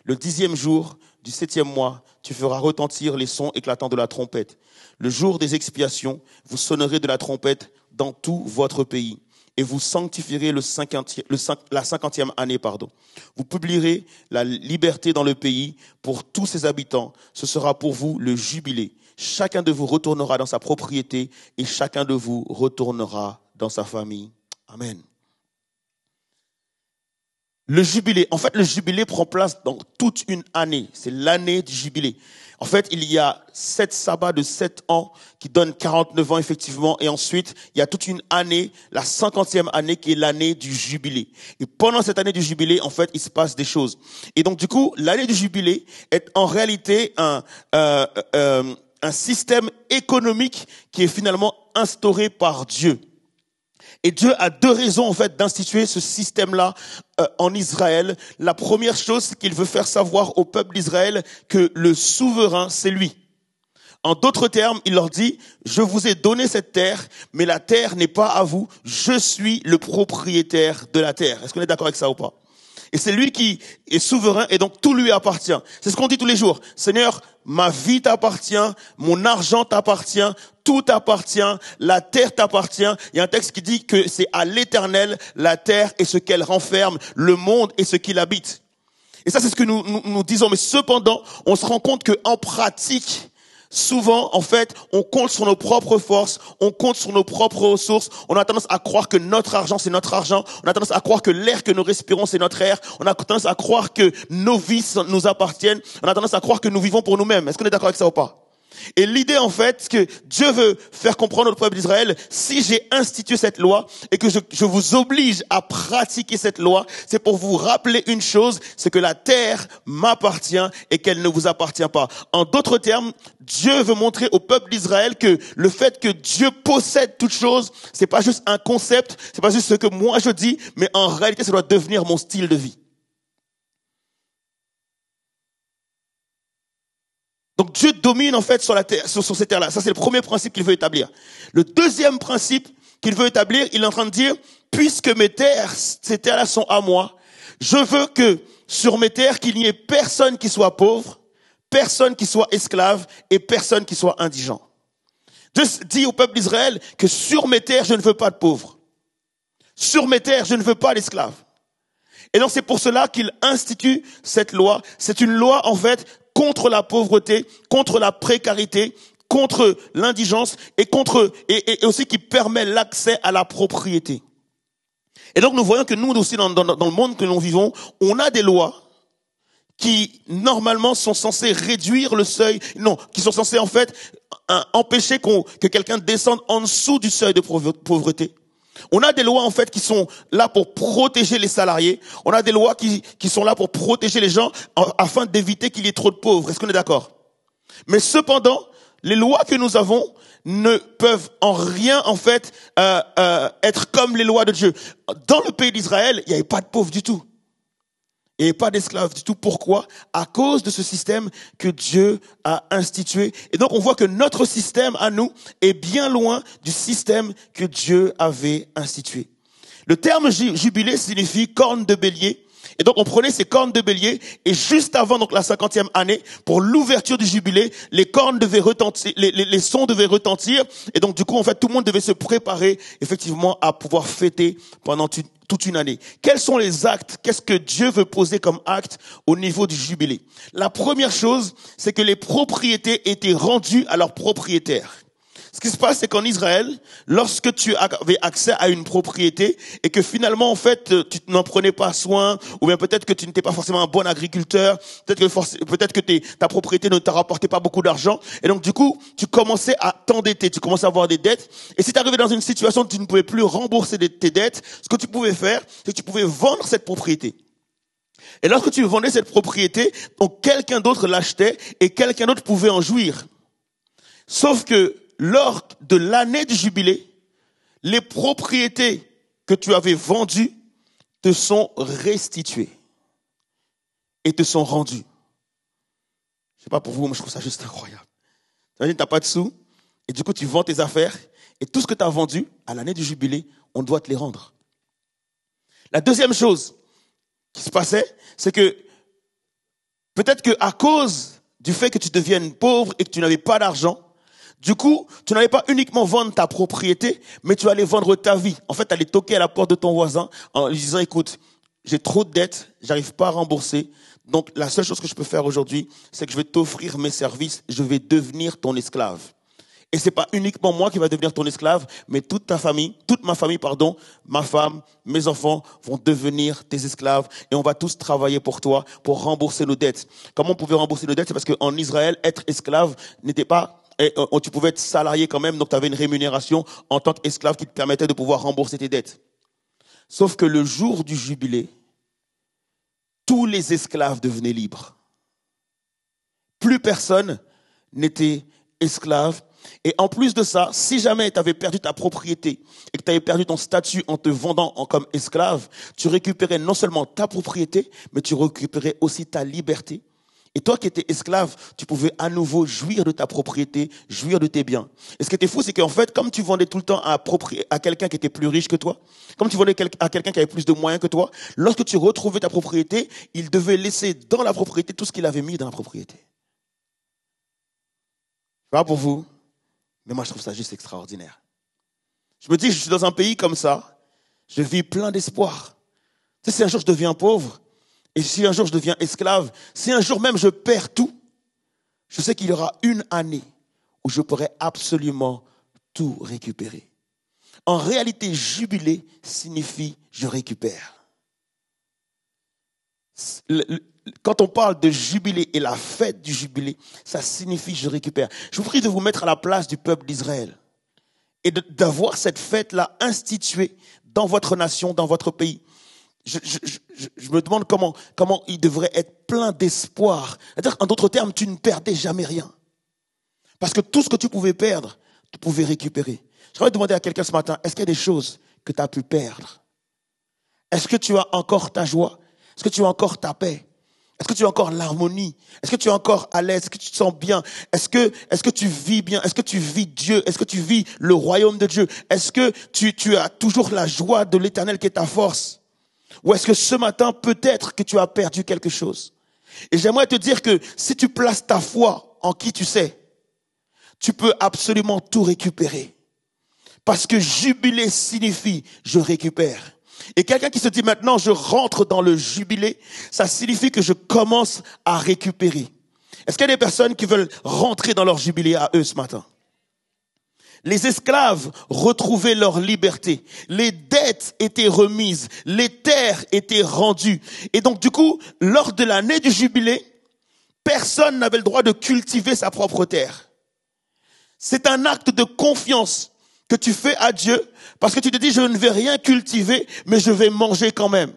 Le 10e jour du 7e mois, tu feras retentir les sons éclatants de la trompette. Le jour des expiations, vous sonnerez de la trompette dans tout votre pays. Et vous sanctifierez la 50e année. Vous publierez la liberté dans le pays pour tous ses habitants. Ce sera pour vous le jubilé. Chacun de vous retournera dans sa propriété et chacun de vous retournera dans sa famille. Amen. Le jubilé, en fait, le jubilé prend place dans toute une année. C'est l'année du jubilé. En fait, il y a 7 sabbats de 7 ans qui donnent 49 ans, effectivement. Et ensuite, il y a toute une année, la 50e année, qui est l'année du jubilé. Et pendant cette année du jubilé, en fait, il se passe des choses. Et donc, du coup, l'année du jubilé est en réalité un système économique qui est finalement instauré par Dieu. Et Dieu a 2 raisons, en fait, d'instituer ce système-là en Israël. La première chose, c'est qu'il veut faire savoir au peuple d'Israël que le souverain, c'est lui. En d'autres termes, il leur dit, je vous ai donné cette terre, mais la terre n'est pas à vous. Je suis le propriétaire de la terre. Est-ce qu'on est d'accord avec ça ou pas? Et c'est lui qui est souverain et donc tout lui appartient. C'est ce qu'on dit tous les jours. Seigneur, ma vie t'appartient, mon argent t'appartient, tout t'appartient, la terre t'appartient. Il y a un texte qui dit que c'est à l'Éternel la terre et ce qu'elle renferme, le monde et ce qu'il habite. Et ça, c'est ce que nous disons. Mais cependant, on se rend compte qu'en pratique, souvent, en fait, on compte sur nos propres forces, on compte sur nos propres ressources. On a tendance à croire que notre argent, c'est notre argent. On a tendance à croire que l'air que nous respirons, c'est notre air. On a tendance à croire que nos vies nous appartiennent. On a tendance à croire que nous vivons pour nous-mêmes. Est-ce qu'on est d'accord avec ça ou pas? Et l'idée, en fait, que Dieu veut faire comprendre au peuple d'Israël, si j'ai institué cette loi et que je vous oblige à pratiquer cette loi, c'est pour vous rappeler une chose, c'est que la terre m'appartient et qu'elle ne vous appartient pas. En d'autres termes, Dieu veut montrer au peuple d'Israël que le fait que Dieu possède toute chose, c'est pas juste un concept, c'est pas juste ce que moi je dis, mais en réalité, ça doit devenir mon style de vie. Donc Dieu domine en fait sur la terre, sur ces terres-là. Ça, c'est le premier principe qu'il veut établir. Le deuxième principe qu'il veut établir, il est en train de dire, puisque ces terres-là sont à moi, je veux que sur mes terres, qu'il n'y ait personne qui soit pauvre, personne qui soit esclave et personne qui soit indigent. Dieu dit au peuple d'Israël que sur mes terres, je ne veux pas de pauvres. Sur mes terres, je ne veux pas d'esclaves. Et donc c'est pour cela qu'il institue cette loi. C'est une loi en fait contre la pauvreté, contre la précarité, contre l'indigence et aussi qui permet l'accès à la propriété. Et donc nous voyons que nous aussi dans le monde que nous vivons, on a des lois qui normalement sont censées réduire le seuil, qui sont censées en fait empêcher que quelqu'un descende en dessous du seuil de pauvreté. On a des lois en fait qui sont là pour protéger les salariés. On a des lois qui sont là pour protéger les gens afin d'éviter qu'il y ait trop de pauvres. Est-ce qu'on est d'accord? Mais cependant, les lois que nous avons ne peuvent en rien en fait être comme les lois de Dieu. Dans le pays d'Israël, il n'y avait pas de pauvres du tout. Il n'y avait pas d'esclaves du tout. Pourquoi? À cause de ce système que Dieu a institué. Et donc on voit que notre système à nous est bien loin du système que Dieu avait institué. Le terme jubilé signifie corne de bélier. Et donc on prenait ces cornes de bélier et juste avant donc la 50e année, pour l'ouverture du jubilé, les cornes devaient retentir, les sons devaient retentir. Et donc du coup en fait tout le monde devait se préparer effectivement à pouvoir fêter pendant toute une année. Quels sont les actes? Qu'est-ce que Dieu veut poser comme acte au niveau du jubilé? La première chose, c'est que les propriétés étaient rendues à leurs propriétaires. Ce qui se passe, c'est qu'en Israël, lorsque tu avais accès à une propriété et que finalement, en fait, tu n'en prenais pas soin, ou bien peut-être que tu n'étais pas forcément un bon agriculteur, peut-être que ta propriété ne t'a rapporté pas beaucoup d'argent, et donc du coup, tu commençais à t'endetter, tu commençais à avoir des dettes, et si tu arrivais dans une situation où tu ne pouvais plus rembourser tes dettes, ce que tu pouvais faire, c'est que tu pouvais vendre cette propriété. Et lorsque tu vendais cette propriété, donc quelqu'un d'autre l'achetait et quelqu'un d'autre pouvait en jouir. Sauf que lors de l'année du jubilé, les propriétés que tu avais vendues te sont restituées et te sont rendues. Je sais pas pour vous, mais je trouve ça juste incroyable. Tu n'as pas de sous et du coup tu vends tes affaires et tout ce que tu as vendu à l'année du jubilé, on doit te les rendre. La deuxième chose qui se passait, c'est que peut-être qu'à cause du fait que tu deviennes pauvre et que tu n'avais pas d'argent, du coup, tu n'allais pas uniquement vendre ta propriété, mais tu allais vendre ta vie. En fait, tu allais toquer à la porte de ton voisin en lui disant, écoute, j'ai trop de dettes, j'arrive pas à rembourser. Donc, la seule chose que je peux faire aujourd'hui, c'est que je vais t'offrir mes services, je vais devenir ton esclave. Et c'est pas uniquement moi qui va devenir ton esclave, mais toute ma famille, ma femme, mes enfants vont devenir tes esclaves et on va tous travailler pour toi pour rembourser nos dettes. Comment on pouvait rembourser nos dettes? C'est parce qu'en Israël, être esclave n'était pas... Et tu pouvais être salarié quand même, donc tu avais une rémunération en tant qu'esclave qui te permettait de pouvoir rembourser tes dettes. Sauf que le jour du jubilé, tous les esclaves devenaient libres. Plus personne n'était esclave. Et en plus de ça, si jamais tu avais perdu ta propriété et que tu avais perdu ton statut en te vendant comme esclave, tu récupérais non seulement ta propriété, mais tu récupérais aussi ta liberté. Et toi qui étais esclave, tu pouvais à nouveau jouir de ta propriété, jouir de tes biens. Et ce qui était fou, c'est qu'en fait, comme tu vendais tout le temps à quelqu'un qui était plus riche que toi, comme tu vendais à quelqu'un qui avait plus de moyens que toi, lorsque tu retrouvais ta propriété, il devait laisser dans la propriété tout ce qu'il avait mis dans la propriété. Pas pour vous, mais moi je trouve ça juste extraordinaire. Je me dis, je suis dans un pays comme ça, je vis plein d'espoir. Tu sais, si un jour je deviens pauvre, et si un jour je deviens esclave, si un jour même je perds tout, je sais qu'il y aura une année où je pourrai absolument tout récupérer. En réalité, jubilé signifie je récupère. Quand on parle de jubilé et la fête du jubilé, ça signifie je récupère. Je vous prie de vous mettre à la place du peuple d'Israël et d'avoir cette fête-là instituée dans votre nation, dans votre pays. Je me demande comment il devrait être plein d'espoir. C'est-à-dire, en d'autres termes, tu ne perdais jamais rien. Parce que tout ce que tu pouvais perdre, tu pouvais récupérer. Je voudrais demander à quelqu'un ce matin, est-ce qu'il y a des choses que tu as pu perdre? Est-ce que tu as encore ta joie? Est-ce que tu as encore ta paix? Est-ce que tu as encore l'harmonie? Est-ce que tu es encore à l'aise? Est-ce que tu te sens bien? Est-ce que tu vis bien? Est-ce que tu vis Dieu? Est-ce que tu vis le royaume de Dieu? Est-ce que tu as toujours la joie de l'Éternel qui est ta force? Ou est-ce que ce matin, peut-être que tu as perdu quelque chose? Et j'aimerais te dire que si tu places ta foi en qui tu sais, tu peux absolument tout récupérer. Parce que jubilé signifie je récupère. Et quelqu'un qui se dit maintenant je rentre dans le jubilé, ça signifie que je commence à récupérer. Est-ce qu'il y a des personnes qui veulent rentrer dans leur jubilé à eux ce matin? Les esclaves retrouvaient leur liberté. Les dettes étaient remises. Les terres étaient rendues. Et donc, du coup, lors de l'année du jubilé, personne n'avait le droit de cultiver sa propre terre. C'est un acte de confiance que tu fais à Dieu parce que tu te dis je ne vais rien cultiver, mais je vais manger quand même.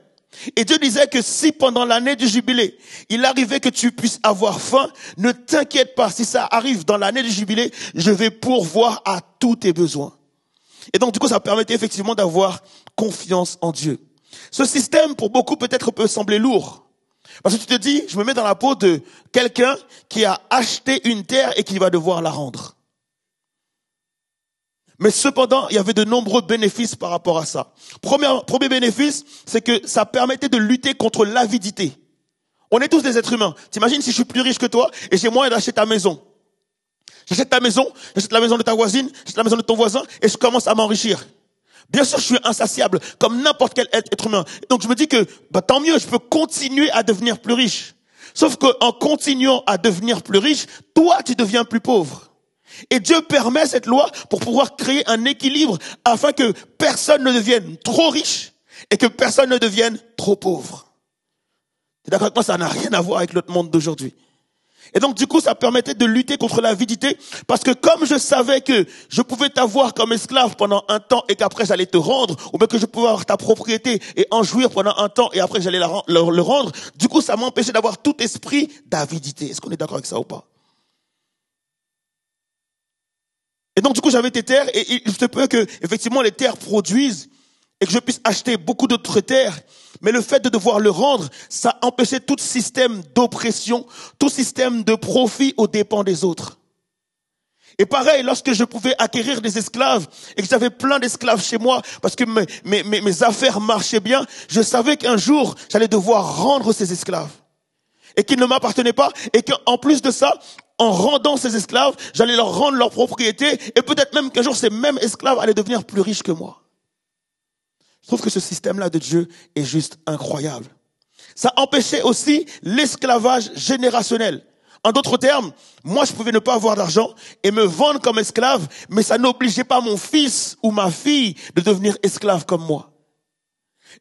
Et Dieu disait que si pendant l'année du jubilé, il arrivait que tu puisses avoir faim, ne t'inquiète pas, si ça arrive dans l'année du jubilé, je vais pourvoir à tous tes besoins. Et donc du coup, ça permettait effectivement d'avoir confiance en Dieu. Ce système, pour beaucoup, peut-être peut sembler lourd. Parce que tu te dis, je me mets dans la peau de quelqu'un qui a acheté une terre et qui va devoir la rendre. Mais cependant, il y avait de nombreux bénéfices par rapport à ça. Premier bénéfice, c'est que ça permettait de lutter contre l'avidité. On est tous des êtres humains. T'imagines si je suis plus riche que toi et j'ai moyen d'acheter ta maison. J'achète ta maison, j'achète la maison de ta voisine, j'achète la maison de ton voisin et je commence à m'enrichir. Bien sûr, je suis insatiable, comme n'importe quel être humain. Donc je me dis que, tant mieux, je peux continuer à devenir plus riche. Sauf qu'en continuant à devenir plus riche, toi, tu deviens plus pauvre. Et Dieu permet cette loi pour pouvoir créer un équilibre afin que personne ne devienne trop riche et que personne ne devienne trop pauvre. Tu es d'accord avec moi? Ça n'a rien à voir avec notre monde d'aujourd'hui. Et donc, du coup, ça permettait de lutter contre l'avidité parce que comme je savais que je pouvais t'avoir comme esclave pendant un temps et qu'après j'allais te rendre, ou bien que je pouvais avoir ta propriété et en jouir pendant un temps et après j'allais le rendre, du coup, ça m'empêchait d'avoir tout esprit d'avidité. Est-ce qu'on est d'accord avec ça ou pas? Et donc, du coup, j'avais tes terres et il se peut que, effectivement, les terres produisent et que je puisse acheter beaucoup d'autres terres. Mais le fait de devoir le rendre, ça empêchait tout système d'oppression, tout système de profit aux dépens des autres. Et pareil, lorsque je pouvais acquérir des esclaves et que j'avais plein d'esclaves chez moi parce que mes affaires marchaient bien, je savais qu'un jour, j'allais devoir rendre ces esclaves. Et qu'ils ne m'appartenaient pas et qu'en plus de ça, en rendant ces esclaves, j'allais leur rendre leur propriété et peut-être même qu'un jour ces mêmes esclaves allaient devenir plus riches que moi. Je trouve que ce système-là de Dieu est juste incroyable. Ça empêchait aussi l'esclavage générationnel. En d'autres termes, moi je pouvais ne pas avoir d'argent et me vendre comme esclave, mais ça n'obligeait pas mon fils ou ma fille de devenir esclave comme moi.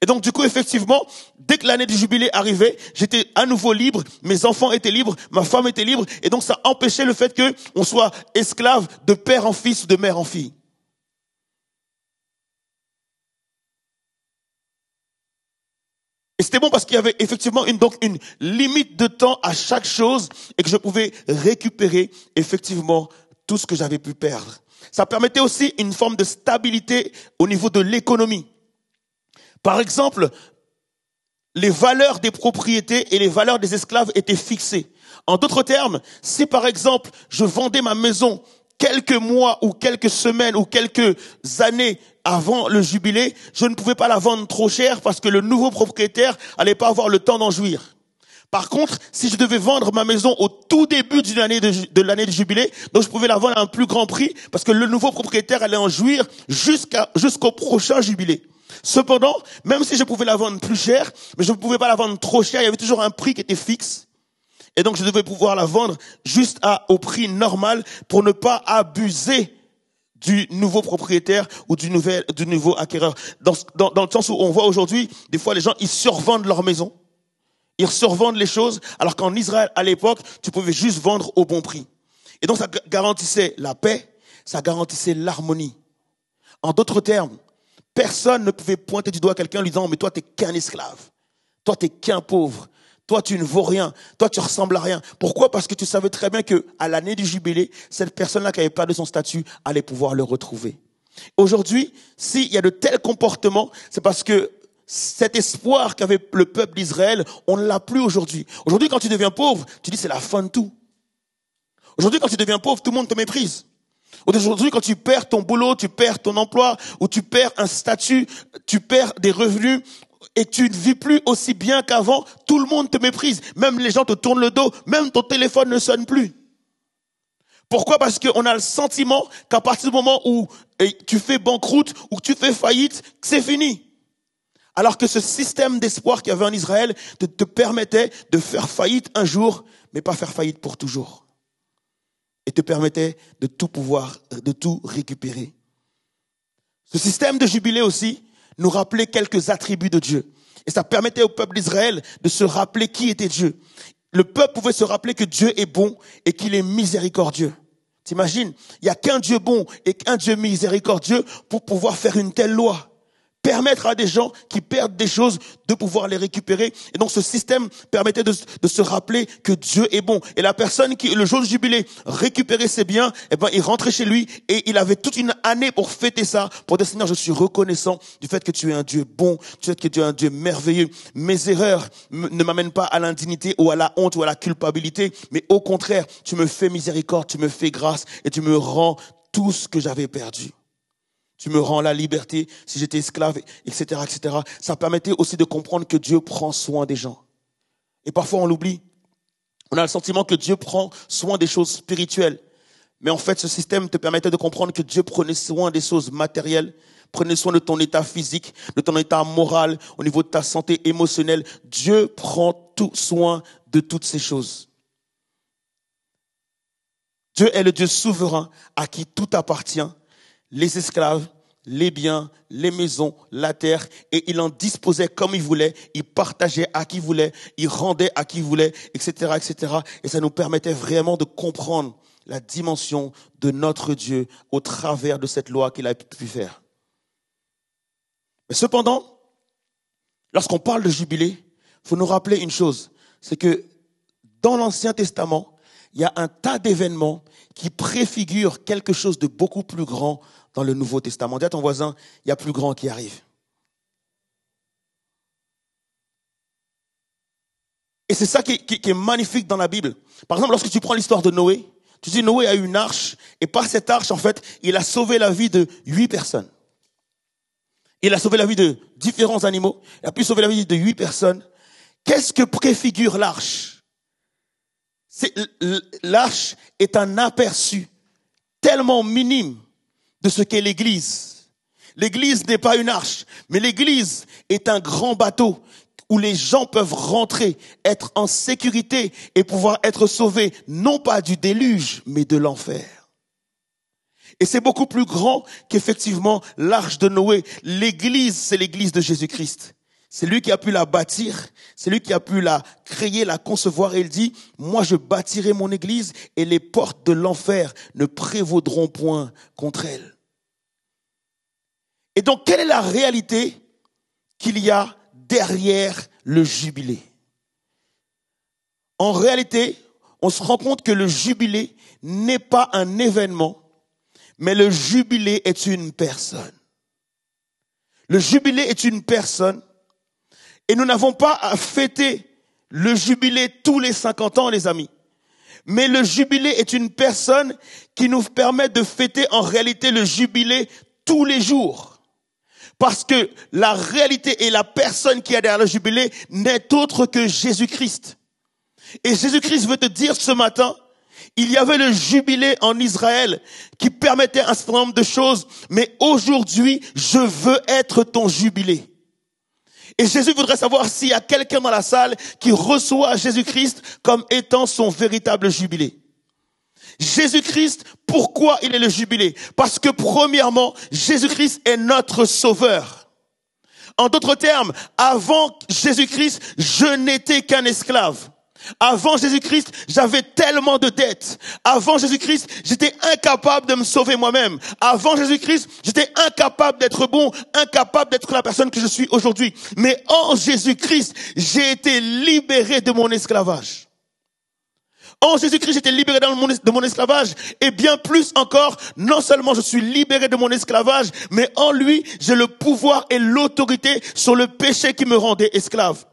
Et donc du coup, effectivement, dès que l'année du jubilé arrivait, j'étais à nouveau libre, mes enfants étaient libres, ma femme était libre, et donc ça empêchait le fait qu'on soit esclave de père en fils ou de mère en fille. Et c'était bon parce qu'il y avait effectivement une limite de temps à chaque chose et que je pouvais récupérer effectivement tout ce que j'avais pu perdre. Ça permettait aussi une forme de stabilité au niveau de l'économie. Par exemple, les valeurs des propriétés et les valeurs des esclaves étaient fixées. En d'autres termes, si par exemple je vendais ma maison quelques mois ou quelques semaines ou quelques années avant le jubilé, je ne pouvais pas la vendre trop cher parce que le nouveau propriétaire allait pas avoir le temps d'en jouir. Par contre, si je devais vendre ma maison au tout début de l'année du jubilé, donc je pouvais la vendre à un plus grand prix parce que le nouveau propriétaire allait en jouir jusqu'au prochain jubilé. Cependant, même si je pouvais la vendre plus cher, mais je ne pouvais pas la vendre trop cher, il y avait toujours un prix qui était fixe. Et donc, je devais pouvoir la vendre juste au prix normal pour ne pas abuser du nouveau propriétaire ou du nouveau acquéreur. Dans le sens où on voit aujourd'hui, des fois, les gens, ils survendent leur maison. Ils survendent les choses, alors qu'en Israël, à l'époque, tu pouvais juste vendre au bon prix. Et donc, ça garantissait la paix, ça garantissait l'harmonie. En d'autres termes, personne ne pouvait pointer du doigt quelqu'un en lui disant « mais toi, t'es qu'un esclave. Toi, t'es qu'un pauvre. Toi, tu ne vaux rien. Toi, tu ressembles à rien. » Pourquoi? Parce que tu savais très bien que à l'année du jubilé, cette personne-là qui avait perdu son statut allait pouvoir le retrouver. Aujourd'hui, s'il y a de tels comportements, c'est parce que cet espoir qu'avait le peuple d'Israël, on ne l'a plus aujourd'hui. Aujourd'hui, quand tu deviens pauvre, tu dis c'est la fin de tout. Aujourd'hui, quand tu deviens pauvre, tout le monde te méprise. Aujourd'hui, quand tu perds ton boulot, tu perds ton emploi, ou tu perds un statut, tu perds des revenus, et tu ne vis plus aussi bien qu'avant, tout le monde te méprise. Même les gens te tournent le dos, même ton téléphone ne sonne plus. Pourquoi? Parce qu'on a le sentiment qu'à partir du moment où tu fais banqueroute, ou que tu fais faillite, c'est fini. Alors que ce système d'espoir qu'il y avait en Israël te permettait de faire faillite un jour, mais pas faire faillite pour toujours. Et te permettait de tout récupérer. Ce système de jubilé aussi nous rappelait quelques attributs de Dieu. Et ça permettait au peuple d'Israël de se rappeler qui était Dieu. Le peuple pouvait se rappeler que Dieu est bon et qu'il est miséricordieux. T'imagines, il n'y a qu'un Dieu bon et qu'un Dieu miséricordieux pour pouvoir faire une telle loi. Permettre à des gens qui perdent des choses de pouvoir les récupérer. Et donc ce système permettait de se rappeler que Dieu est bon. Et la personne qui, le jour du jubilé, récupérait ses biens, il rentrait chez lui et il avait toute une année pour fêter ça, pour dire Seigneur, je suis reconnaissant du fait que tu es un Dieu bon, du fait que tu es un Dieu merveilleux. Mes erreurs ne m'amènent pas à l'indignité ou à la honte ou à la culpabilité, mais au contraire, tu me fais miséricorde, tu me fais grâce et tu me rends tout ce que j'avais perdu. Tu me rends la liberté si j'étais esclave, etc., etc. Ça permettait aussi de comprendre que Dieu prend soin des gens. Et parfois on l'oublie. On a le sentiment que Dieu prend soin des choses spirituelles. Mais en fait, ce système te permettait de comprendre que Dieu prenait soin des choses matérielles, prenait soin de ton état physique, de ton état moral, au niveau de ta santé émotionnelle. Dieu prend tout soin de toutes ces choses. Dieu est le Dieu souverain à qui tout appartient. Les esclaves, les biens, les maisons, la terre, et il en disposait comme il voulait, il partageait à qui voulait, il rendait à qui voulait, etc., etc. Et ça nous permettait vraiment de comprendre la dimension de notre Dieu au travers de cette loi qu'il a pu faire. Mais cependant, lorsqu'on parle de jubilé, il faut nous rappeler une chose, c'est que dans l'Ancien Testament, il y a un tas d'événements qui préfigurent quelque chose de beaucoup plus grand dans le Nouveau Testament. Dis à ton voisin, il y a plus grand qui arrive. Et c'est ça qui est magnifique dans la Bible. Par exemple, lorsque tu prends l'histoire de Noé, tu dis Noé a eu une arche, et par cette arche, en fait, il a sauvé la vie de 8 personnes. Il a sauvé la vie de différents animaux, il a pu sauver la vie de 8 personnes. Qu'est-ce que préfigure l'arche? L'arche est un aperçu tellement minime de ce qu'est l'Église. L'Église n'est pas une arche, mais l'Église est un grand bateau où les gens peuvent rentrer, être en sécurité et pouvoir être sauvés, non pas du déluge, mais de l'enfer. Et c'est beaucoup plus grand qu'effectivement l'arche de Noé. L'Église, c'est l'Église de Jésus-Christ. C'est lui qui a pu la bâtir, c'est lui qui a pu la créer, la concevoir. Et il dit, moi je bâtirai mon Église et les portes de l'enfer ne prévaudront point contre elle. Et donc, quelle est la réalité qu'il y a derrière le jubilé? En réalité, on se rend compte que le jubilé n'est pas un événement, mais le jubilé est une personne. Le jubilé est une personne. Et nous n'avons pas à fêter le jubilé tous les 50 ans, les amis. Mais le jubilé est une personne qui nous permet de fêter en réalité le jubilé tous les jours. Parce que la réalité et la personne qui est derrière le jubilé n'est autre que Jésus-Christ. Et Jésus-Christ veut te dire ce matin, il y avait le jubilé en Israël qui permettait un certain nombre de choses. Mais aujourd'hui, je veux être ton jubilé. Et Jésus voudrait savoir s'il y a quelqu'un dans la salle qui reçoit Jésus-Christ comme étant son véritable jubilé. Jésus-Christ, pourquoi il est le jubilé? Parce que premièrement, Jésus-Christ est notre sauveur. En d'autres termes, avant Jésus-Christ, je n'étais qu'un esclave. Avant Jésus-Christ, j'avais tellement de dettes. Avant Jésus-Christ, j'étais incapable de me sauver moi-même. Avant Jésus-Christ, j'étais incapable d'être bon, incapable d'être la personne que je suis aujourd'hui. Mais en Jésus-Christ, j'ai été libéré de mon esclavage. En Jésus-Christ, j'étais libéré de mon esclavage. Et bien plus encore, non seulement je suis libéré de mon esclavage, mais en lui, j'ai le pouvoir et l'autorité sur le péché qui me rendait esclave.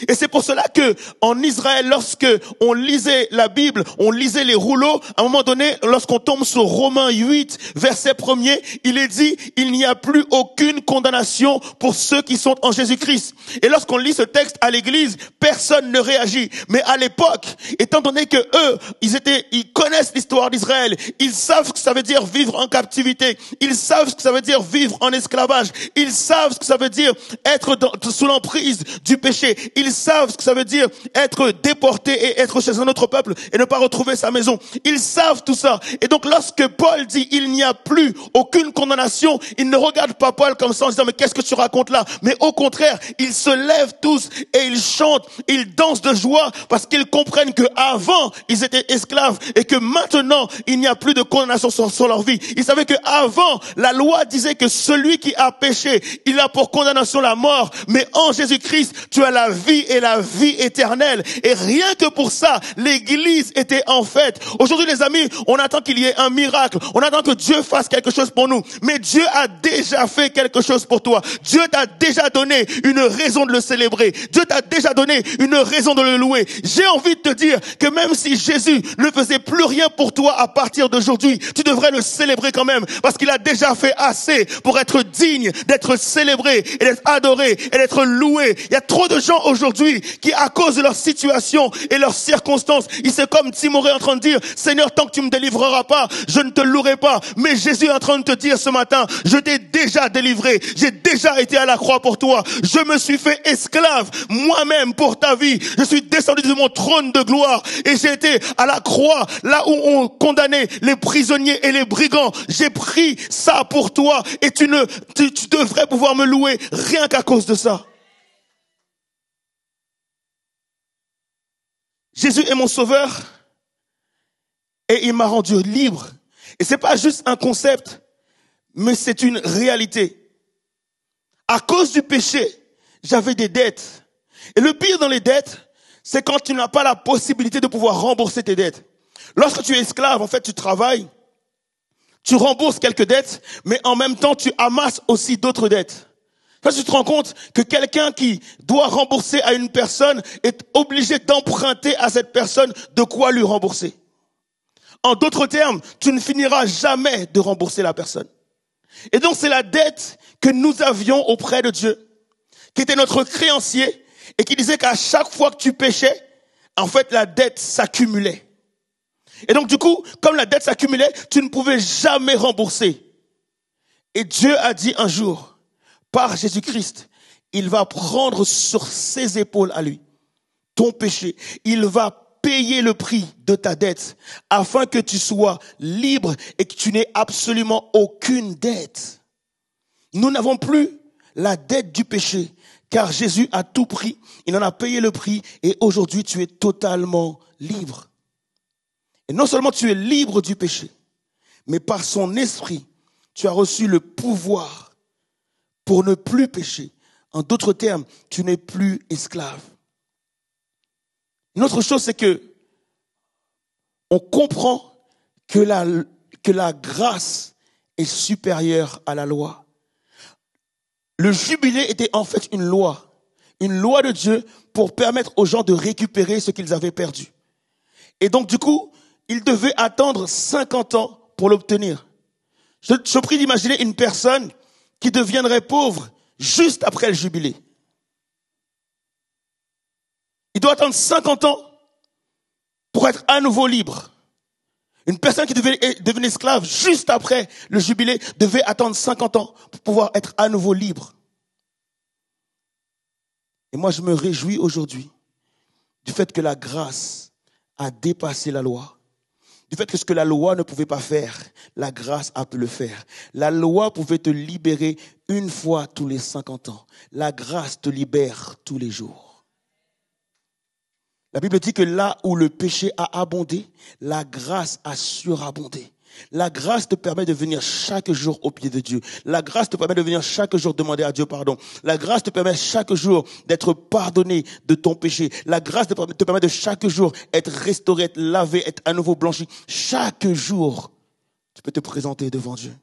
Et c'est pour cela que, en Israël, lorsque on lisait la Bible, on lisait les rouleaux, à un moment donné, lorsqu'on tombe sur Romains 8, verset 1er, il est dit, il n'y a plus aucune condamnation pour ceux qui sont en Jésus-Christ. Et lorsqu'on lit ce texte à l'église, personne ne réagit. Mais à l'époque, étant donné que eux, ils connaissent l'histoire d'Israël, ils savent ce que ça veut dire vivre en captivité, ils savent ce que ça veut dire vivre en esclavage, ils savent ce que ça veut dire être sous l'emprise du péché. Ils savent ce que ça veut dire être déporté et être chez un autre peuple et ne pas retrouver sa maison. Ils savent tout ça. Et donc lorsque Paul dit il n'y a plus aucune condamnation, ils ne regardent pas Paul comme ça en disant mais qu'est-ce que tu racontes là? Mais au contraire, ils se lèvent tous et ils chantent, ils dansent de joie parce qu'ils comprennent que avant ils étaient esclaves et que maintenant il n'y a plus de condamnation sur leur vie. Ils savaient que avant la loi disait que celui qui a péché, il a pour condamnation la mort, mais en Jésus-Christ, tu as la vie et la vie éternelle. Et rien que pour ça, l'église était en fête. Aujourd'hui, les amis, on attend qu'il y ait un miracle. On attend que Dieu fasse quelque chose pour nous. Mais Dieu a déjà fait quelque chose pour toi. Dieu t'a déjà donné une raison de le célébrer. Dieu t'a déjà donné une raison de le louer. J'ai envie de te dire que même si Jésus ne faisait plus rien pour toi à partir d'aujourd'hui, tu devrais le célébrer quand même parce qu'il a déjà fait assez pour être digne d'être célébré et d'être adoré et d'être loué. Il y a trop de gens aujourd'hui qui, à cause de leur situation et leurs circonstances, ils sont comme Timoré en train de dire, Seigneur, tant que tu me délivreras pas, je ne te louerai pas. Mais Jésus est en train de te dire ce matin, je t'ai déjà délivré, j'ai déjà été à la croix pour toi, je me suis fait esclave moi-même pour ta vie, je suis descendu de mon trône de gloire et j'ai été à la croix, là où on condamnait les prisonniers et les brigands. J'ai pris ça pour toi et tu devrais pouvoir me louer rien qu'à cause de ça. Jésus est mon sauveur et il m'a rendu libre. Et c'est pas juste un concept, mais c'est une réalité. À cause du péché, j'avais des dettes. Et le pire dans les dettes, c'est quand tu n'as pas la possibilité de pouvoir rembourser tes dettes. Lorsque tu es esclave, en fait, tu travailles, tu rembourses quelques dettes, mais en même temps, tu amasses aussi d'autres dettes. Là, tu te rends compte que quelqu'un qui doit rembourser à une personne est obligé d'emprunter à cette personne de quoi lui rembourser. En d'autres termes, tu ne finiras jamais de rembourser la personne. Et donc, c'est la dette que nous avions auprès de Dieu, qui était notre créancier et qui disait qu'à chaque fois que tu péchais, en fait, la dette s'accumulait. Et donc, du coup, comme la dette s'accumulait, tu ne pouvais jamais rembourser. Et Dieu a dit un jour, par Jésus-Christ, il va prendre sur ses épaules à lui ton péché. Il va payer le prix de ta dette afin que tu sois libre et que tu n'aies absolument aucune dette. Nous n'avons plus la dette du péché car Jésus a tout pris. Il en a payé le prix et aujourd'hui tu es totalement libre. Et non seulement tu es libre du péché, mais par son esprit, tu as reçu le pouvoir pour ne plus pécher. En d'autres termes, tu n'es plus esclave. Une autre chose, c'est que on comprend que la grâce est supérieure à la loi. Le jubilé était en fait une loi de Dieu pour permettre aux gens de récupérer ce qu'ils avaient perdu. Et donc, du coup, ils devaient attendre 50 ans pour l'obtenir. Je prie d'imaginer une personne qui deviendrait pauvre juste après le jubilé. Il doit attendre 50 ans pour être à nouveau libre. Une personne qui devenait esclave juste après le jubilé devait attendre 50 ans pour pouvoir être à nouveau libre. Et moi, je me réjouis aujourd'hui du fait que la grâce a dépassé la loi. Du fait que ce que la loi ne pouvait pas faire, la grâce a pu le faire. La loi pouvait te libérer une fois tous les 50 ans. La grâce te libère tous les jours. La Bible dit que là où le péché a abondé, la grâce a surabondé. La grâce te permet de venir chaque jour au pied de Dieu. La grâce te permet de venir chaque jour demander à Dieu pardon. La grâce te permet chaque jour d'être pardonné de ton péché. La grâce te permet de chaque jour être restauré, être lavé, être à nouveau blanchi. Chaque jour, tu peux te présenter devant Dieu.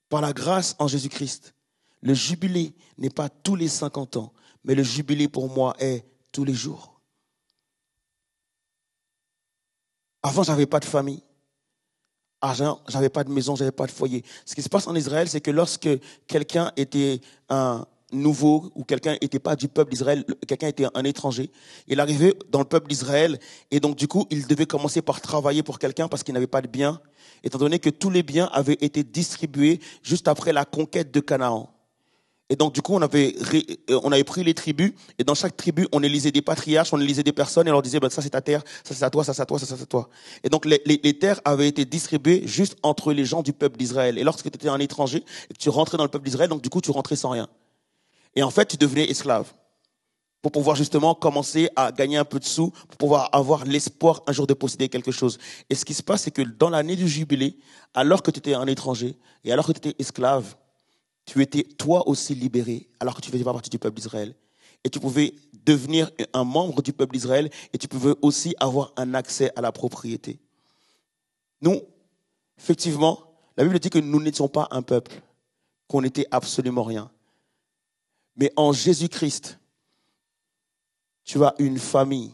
Par la grâce en Jésus-Christ, le jubilé n'est pas tous les 50 ans, mais le jubilé pour moi est tous les jours. Avant, j'avais pas de famille. J'avais pas de maison, j'avais pas de foyer. Ce qui se passe en Israël, c'est que lorsque quelqu'un était un nouveau ou quelqu'un n'était pas du peuple d'Israël, quelqu'un était un étranger, il arrivait dans le peuple d'Israël et donc du coup, il devait commencer par travailler pour quelqu'un parce qu'il n'avait pas de biens, étant donné que tous les biens avaient été distribués juste après la conquête de Canaan. Et donc, du coup, on avait pris les tribus, et dans chaque tribu, on élisait des patriarches, on élisait des personnes, et on leur disait, ça c'est ta terre, ça c'est à toi, ça c'est à toi, ça c'est à toi. Et donc, les terres avaient été distribuées juste entre les gens du peuple d'Israël. Et lorsque tu étais un étranger, et que tu rentrais dans le peuple d'Israël, donc du coup, tu rentrais sans rien. Et en fait, tu devenais esclave. Pour pouvoir justement commencer à gagner un peu de sous, pour pouvoir avoir l'espoir un jour de posséder quelque chose. Et ce qui se passe, c'est que dans l'année du jubilé, alors que tu étais un étranger, et alors que tu étais esclave, tu étais toi aussi libéré, alors que tu faisais pas partie du peuple d'Israël. Et tu pouvais devenir un membre du peuple d'Israël, et tu pouvais aussi avoir un accès à la propriété. Nous, effectivement, la Bible dit que nous n'étions pas un peuple, qu'on n'était absolument rien. Mais en Jésus-Christ, tu as une famille.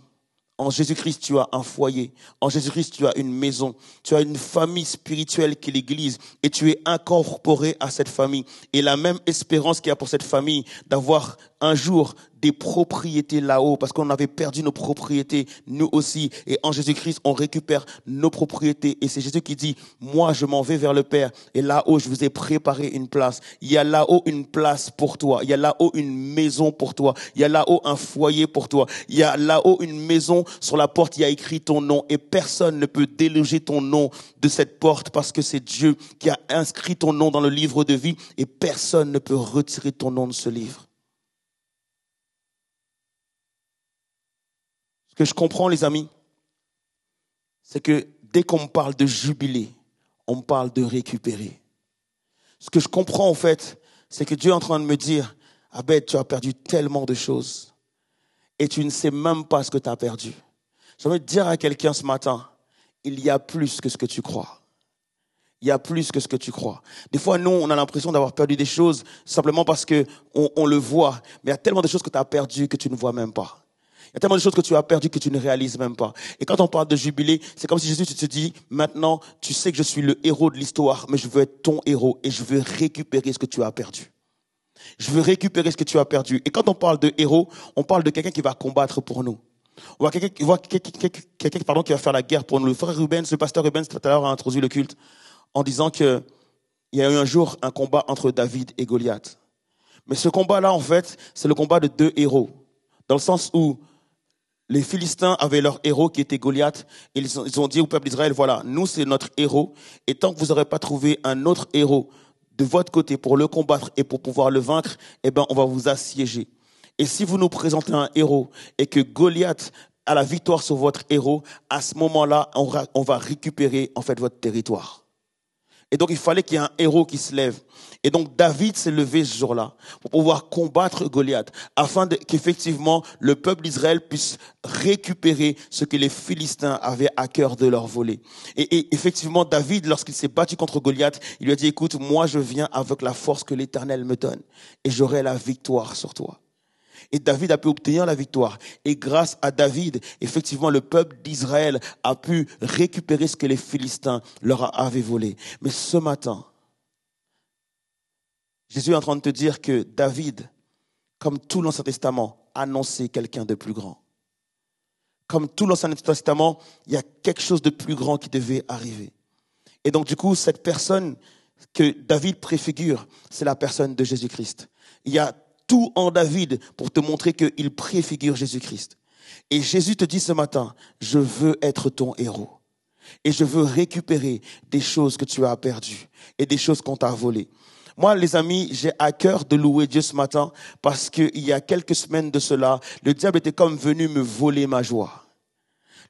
En Jésus-Christ, tu as un foyer. En Jésus-Christ, tu as une maison. Tu as une famille spirituelle qui est l'Église. Et tu es incorporé à cette famille. Et la même espérance qu'il y a pour cette famille d'avoir un jour des propriétés là-haut, parce qu'on avait perdu nos propriétés, nous aussi. Et en Jésus-Christ, on récupère nos propriétés. Et c'est Jésus qui dit, moi, je m'en vais vers le Père. Et là-haut, je vous ai préparé une place. Il y a là-haut une place pour toi. Il y a là-haut une maison pour toi. Il y a là-haut un foyer pour toi. Il y a là-haut une maison. Sur la porte, il y a écrit ton nom. Et personne ne peut déloger ton nom de cette porte, parce que c'est Dieu qui a inscrit ton nom dans le livre de vie. Et personne ne peut retirer ton nom de ce livre. Ce que je comprends, les amis, c'est que dès qu'on me parle de jubilé, on me parle de récupérer. Ce que je comprends, en fait, c'est que Dieu est en train de me dire, Abed, tu as perdu tellement de choses et tu ne sais même pas ce que tu as perdu. J'ai envie de dire à quelqu'un ce matin, il y a plus que ce que tu crois. Il y a plus que ce que tu crois. Des fois, nous, on a l'impression d'avoir perdu des choses simplement parce qu'on le voit. Mais il y a tellement de choses que tu as perdues que tu ne vois même pas. Il y a tellement de choses que tu as perdues que tu ne réalises même pas. Et quand on parle de jubilé, c'est comme si Jésus te dit, maintenant, tu sais que je suis le héros de l'histoire, mais je veux être ton héros et je veux récupérer ce que tu as perdu. Je veux récupérer ce que tu as perdu. Et quand on parle de héros, on parle de quelqu'un qui va combattre pour nous. On voit quelqu'un qui va faire la guerre pour nous. Le frère Rubens, le pasteur Rubens, tout à l'heure, a introduit le culte en disant qu'il y a eu un jour un combat entre David et Goliath. Mais ce combat-là, en fait, c'est le combat de deux héros. Dans le sens où les Philistins avaient leur héros qui était Goliath. Et ils ont dit au peuple d'Israël, voilà, nous c'est notre héros. Et tant que vous n'aurez pas trouvé un autre héros de votre côté pour le combattre et pour pouvoir le vaincre, eh ben, on va vous assiéger. Et si vous nous présentez un héros et que Goliath a la victoire sur votre héros, à ce moment-là, on va récupérer en fait votre territoire. Et donc, il fallait qu'il y ait un héros qui se lève. Et donc, David s'est levé ce jour-là pour pouvoir combattre Goliath, afin qu'effectivement, le peuple d'Israël puisse récupérer ce que les Philistins avaient à cœur de leur voler. Et effectivement, David, lorsqu'il s'est battu contre Goliath, il lui a dit, écoute, moi, je viens avec la force que l'Éternel me donne et j'aurai la victoire sur toi. Et David a pu obtenir la victoire. Et grâce à David, effectivement, le peuple d'Israël a pu récupérer ce que les Philistins leur avaient volé. Mais ce matin, Jésus est en train de te dire que David, comme tout l'Ancien Testament, annonçait quelqu'un de plus grand. Comme tout l'Ancien Testament, il y a quelque chose de plus grand qui devait arriver. Et donc, du coup, cette personne que David préfigure, c'est la personne de Jésus-Christ. Il y a tout en David pour te montrer qu'il préfigure Jésus-Christ. Et Jésus te dit ce matin, je veux être ton héros. Et je veux récupérer des choses que tu as perdues et des choses qu'on t'a volées. Moi, les amis, j'ai à cœur de louer Dieu ce matin parce qu'il y a quelques semaines de cela, le diable était comme venu me voler ma joie.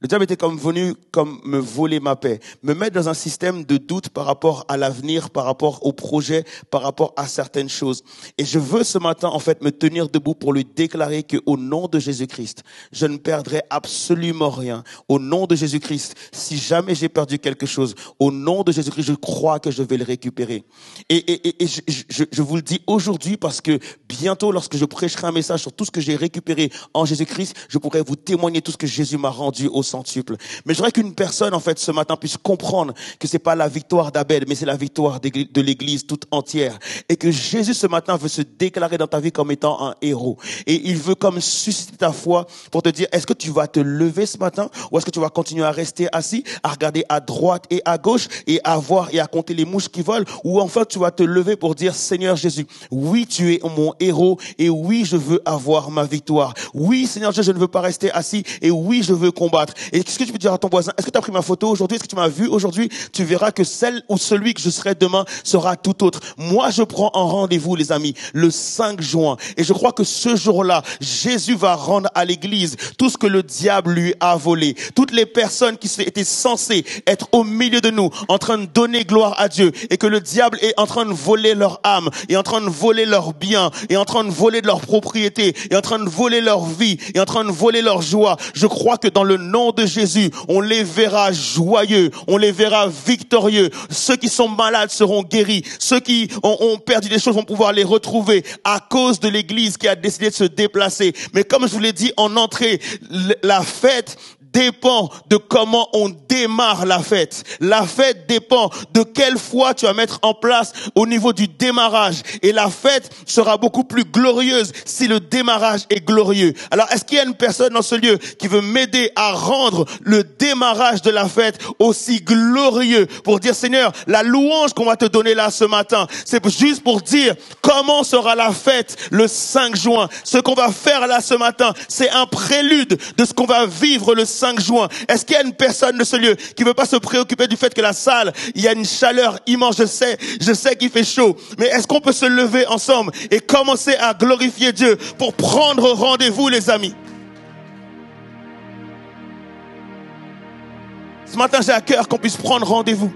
Le diable était comme venu me voler ma paix, me mettre dans un système de doute par rapport à l'avenir, par rapport au projet, par rapport à certaines choses. Et je veux ce matin, en fait, me tenir debout pour lui déclarer qu'au nom de Jésus-Christ, je ne perdrai absolument rien. Au nom de Jésus-Christ, si jamais j'ai perdu quelque chose, au nom de Jésus-Christ, je crois que je vais le récupérer. Et je vous le dis aujourd'hui parce que bientôt, lorsque je prêcherai un message sur tout ce que j'ai récupéré en Jésus-Christ, je pourrai vous témoigner tout ce que Jésus m'a rendu au centuple. Mais je voudrais qu'une personne, en fait, ce matin puisse comprendre que c'est pas la victoire d'Abel, mais c'est la victoire de l'Église toute entière. Et que Jésus, ce matin, veut se déclarer dans ta vie comme étant un héros. Et il veut comme susciter ta foi pour te dire, est-ce que tu vas te lever ce matin ou est-ce que tu vas continuer à rester assis, à regarder à droite et à gauche et à voir et à compter les mouches qui volent, ou enfin tu vas te lever pour dire, Seigneur Jésus, oui, tu es mon héros et oui, je veux avoir ma victoire. Oui, Seigneur Jésus, je ne veux pas rester assis et oui, je veux combattre. Et qu'est-ce que tu peux dire à ton voisin? Est-ce que tu as pris ma photo aujourd'hui? Est-ce que tu m'as vu aujourd'hui? Tu verras que celle ou celui que je serai demain sera tout autre. Moi, je prends un rendez-vous, les amis, le 5 juin. Et je crois que ce jour-là, Jésus va rendre à l'Église tout ce que le diable lui a volé. Toutes les personnes qui étaient censées être au milieu de nous, en train de donner gloire à Dieu, et que le diable est en train de voler leur âme, est en train de voler leurs biens, est en train de voler de leur propriété, est en train de voler leur vie, est en train de voler leur joie. Je crois que dans le nom de Jésus, on les verra joyeux, on les verra victorieux. Ceux qui sont malades seront guéris. Ceux qui ont perdu des choses vont pouvoir les retrouver à cause de l'Église qui a décidé de se déplacer. Mais comme je vous l'ai dit en entrée, la fête dépend de comment on démarre la fête. La fête dépend de quelle foi tu vas mettre en place au niveau du démarrage. Et la fête sera beaucoup plus glorieuse si le démarrage est glorieux. Alors, est-ce qu'il y a une personne dans ce lieu qui veut m'aider à rendre le démarrage de la fête aussi glorieux pour dire, Seigneur, la louange qu'on va te donner là ce matin, c'est juste pour dire comment sera la fête le 5 juin. Ce qu'on va faire là ce matin, c'est un prélude de ce qu'on va vivre le 5 juin. Est-ce qu'il y a une personne de ce lieu qui veut pas se préoccuper du fait que la salle, il y a une chaleur immense, je sais qu'il fait chaud, mais est-ce qu'on peut se lever ensemble et commencer à glorifier Dieu pour prendre rendez-vous, les amis? Ce matin, j'ai à cœur qu'on puisse prendre rendez-vous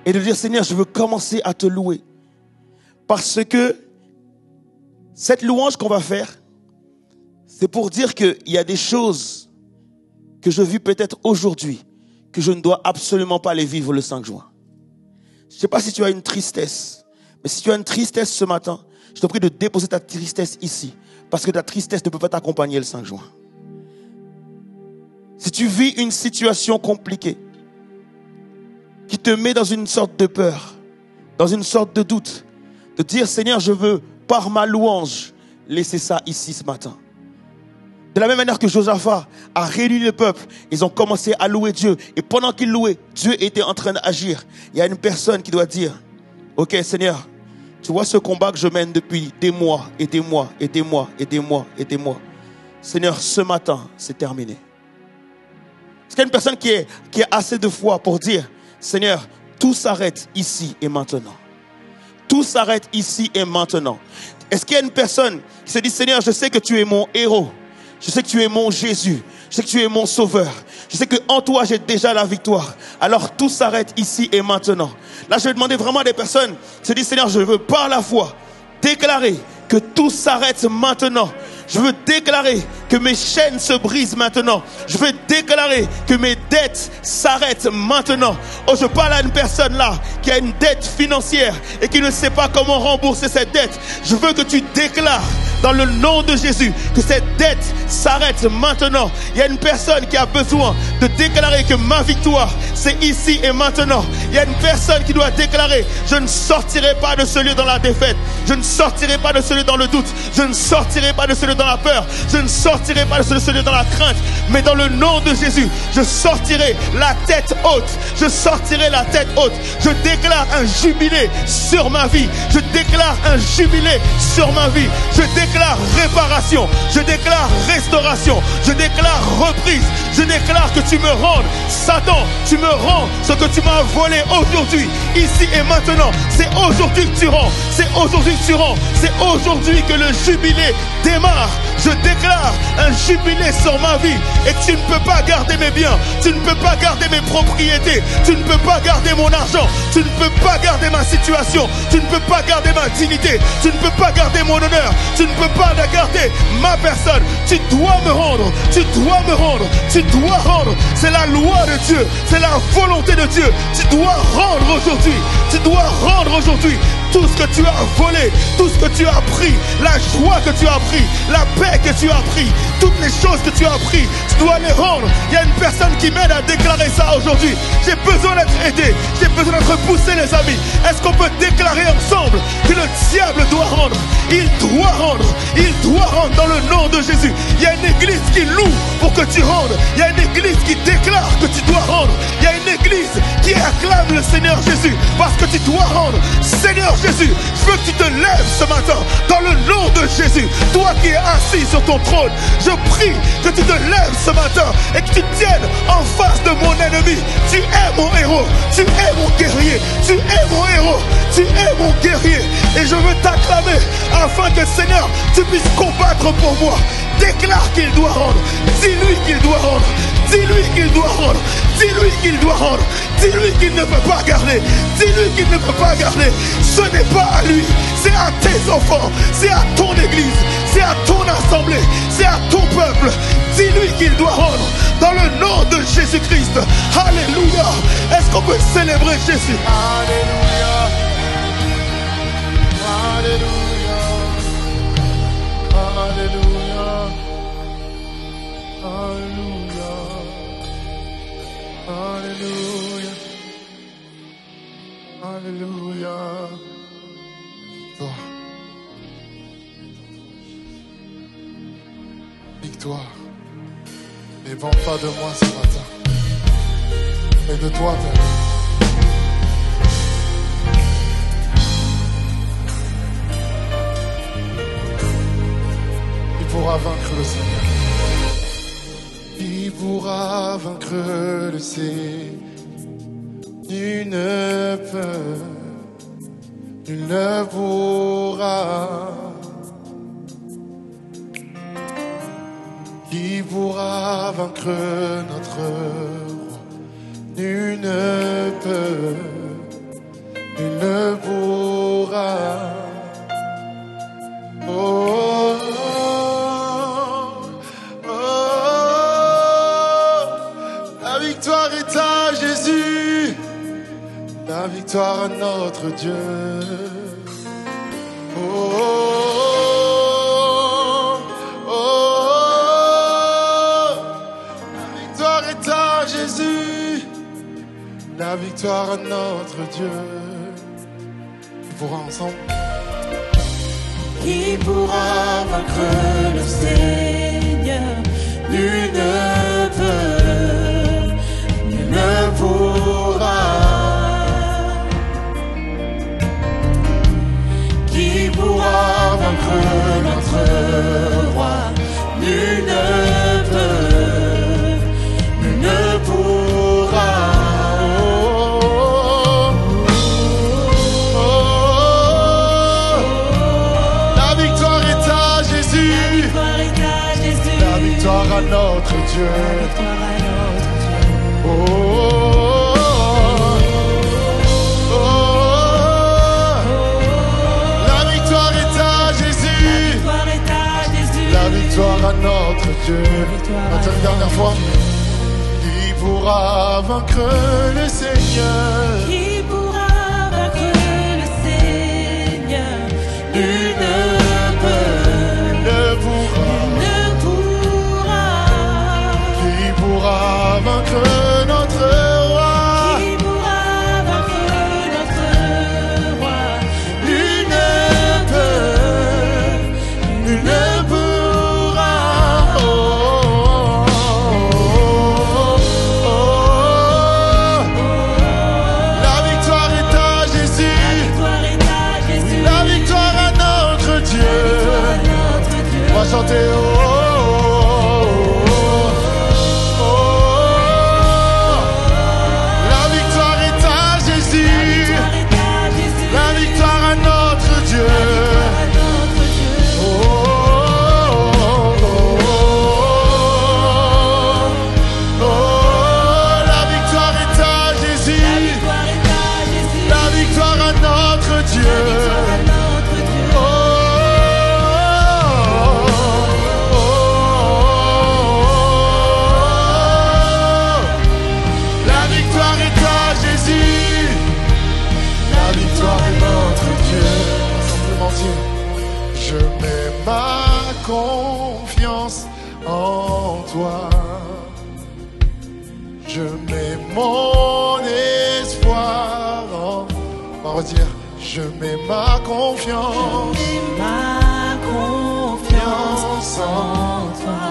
et de dire, Seigneur, je veux commencer à te louer parce que cette louange qu'on va faire, c'est pour dire qu'il y a des choses que je vis peut-être aujourd'hui, que je ne dois absolument pas les vivre le 5 juin. Je ne sais pas si tu as une tristesse, mais si tu as une tristesse ce matin, je te prie de déposer ta tristesse ici, parce que ta tristesse ne peut pas t'accompagner le 5 juin. Si tu vis une situation compliquée, qui te met dans une sorte de peur, dans une sorte de doute, de dire, Seigneur, je veux, par ma louange, laisser ça ici ce matin. De la même manière que Josaphat a réuni le peuple, ils ont commencé à louer Dieu. Et pendant qu'ils louaient, Dieu était en train d'agir. Il y a une personne qui doit dire, ok Seigneur, tu vois ce combat que je mène depuis des mois, et des mois, et des mois, et des mois, et des mois. Seigneur, ce matin, c'est terminé. Est-ce qu'il y a une personne qui a assez de foi pour dire, Seigneur, tout s'arrête ici et maintenant. Tout s'arrête ici et maintenant. Est-ce qu'il y a une personne qui se dit, Seigneur, je sais que tu es mon héros. Je sais que tu es mon Jésus. Je sais que tu es mon sauveur. Je sais qu'en toi, j'ai déjà la victoire. Alors, tout s'arrête ici et maintenant. Là, je vais demander vraiment à des personnes qui se disent, Seigneur, je veux par la foi déclarer que tout s'arrête maintenant. Je veux déclarer que mes chaînes se brisent maintenant. Je veux déclarer que mes dettes s'arrêtent maintenant. Oh, je parle à une personne là qui a une dette financière et qui ne sait pas comment rembourser cette dette. Je veux que tu déclares dans le nom de Jésus que cette dette s'arrête maintenant. Il y a une personne qui a besoin de déclarer que ma victoire, c'est ici et maintenant. Il y a une personne qui doit déclarer, je ne sortirai pas de ce lieu dans la défaite. Je ne sortirai pas de ce lieu dans le doute. Je ne sortirai pas de ce lieu dans la peur. Je ne sortirai pas de ce lieu dans la crainte. Mais dans le nom de Jésus, je sortirai la tête haute. Je sortirai la tête haute. Je déclare un jubilé sur ma vie. Je déclare un jubilé sur ma vie. Je déclare réparation. Je déclare restauration. Je déclare reprise. Je déclare que tu me rendes. Satan, tu me rends ce que tu m'as volé aujourd'hui, ici et maintenant. C'est aujourd'hui que tu rends. C'est aujourd'hui que tu rends. C'est aujourd'hui que le jubilé démarre. Je déclare un jubilé sur ma vie et tu ne peux pas garder mes biens, tu ne peux pas garder mes propriétés, tu ne peux pas garder mon argent, tu ne peux pas garder ma situation, tu ne peux pas garder ma dignité, tu ne peux pas garder mon honneur, tu ne peux pas garder ma personne. Tu dois me rendre, tu dois me rendre, tu dois rendre. C'est la loi de Dieu. C'est la volonté de Dieu. Tu dois rendre aujourd'hui. Tu dois rendre aujourd'hui tout ce que tu as volé, tout ce que tu as pris, la joie que tu as pris, la paix que tu as pris, toutes les choses que tu as pris, tu dois les rendre. Il y a une personne qui m'aide à déclarer ça aujourd'hui. J'ai besoin d'être aidé, j'ai besoin d'être poussé, les amis. Est-ce qu'on peut déclarer ensemble que le diable doit rendre? Il doit rendre, il doit rendre dans le nom de Jésus. Il y a une église qui loue pour que tu rendes. Il y a une église qui déclare que tu dois rendre. Il y a une église qui acclame le Seigneur Jésus parce que tu dois rendre. Seigneur Jésus, je veux que tu te lèves ce matin dans le nom de Jésus. Toi qui es assis sur ton trône, je prie que tu te lèves ce matin et que tu tiennes en face de mon ennemi. Tu es mon héros, tu es mon guerrier, tu es mon héros, tu es mon guerrier. Et je veux t'acclamer afin que Seigneur, tu puisses combattre pour moi. Déclare qu'il doit rendre, dis-lui qu'il doit rendre, dis-lui qu'il doit rendre, dis-lui qu'il doit rendre, dis-lui qu'il ne peut pas garder, dis-lui qu'il ne peut pas garder. Ce n'est pas à lui, c'est à tes enfants, c'est à ton église, c'est à ton assemblée, c'est à ton peuple. Dis-lui qu'il doit rendre dans le nom de Jésus-Christ. Alléluia. Est-ce qu'on peut célébrer Jésus? Alléluia. Alléluia. Alléluia. Alléluia. Alléluia. Alléluia. Victoire. Et vends pas de moi ce matin, mais de toi-même. Il pourra vaincre le Seigneur. Il pourra vaincre le Seigneur. Nul ne peut, nul ne pourra. Qui pourra vaincre notre roi? Nul ne peut, nul ne pourra. Oh, oh, oh, la victoire est à Jésus, la victoire à notre Dieu. Oh, Jésus, la victoire à notre Dieu. On pourra ensemble. Qui pourra vaincre le Seigneur? Nul ne peut, nul ne pourra. Qui pourra vaincre notre roi? Nul ne peut, nul ne pourra. La victoire est à Jésus. La victoire à notre Dieu. Oh, oh, oh, oh. La victoire est à Jésus. La victoire à notre Dieu. Attends une dernière fois. Qui pourra vaincre le Seigneur? Qui pourra vaincre le Seigneur? Nul ne peut, Ne pourra. ne pourra. Qui pourra vaincre notre roi? Qui pourra vaincre notre roi? Nul ne peut, nul ne pourra. Oh, oh, oh, oh. La victoire est à Jésus. La victoire à notre Dieu. On va chanter. Oh, oh, oh, oh. La victoire est à Jésus. La victoire à notre Dieu. Oh, oh, oh, oh, oh. La victoire est à Jésus. La victoire à notre Dieu. Oh, oh, oh, toi. Je mets mon espoir en... On va redire. Je mets ma confiance. Ma confiance en toi.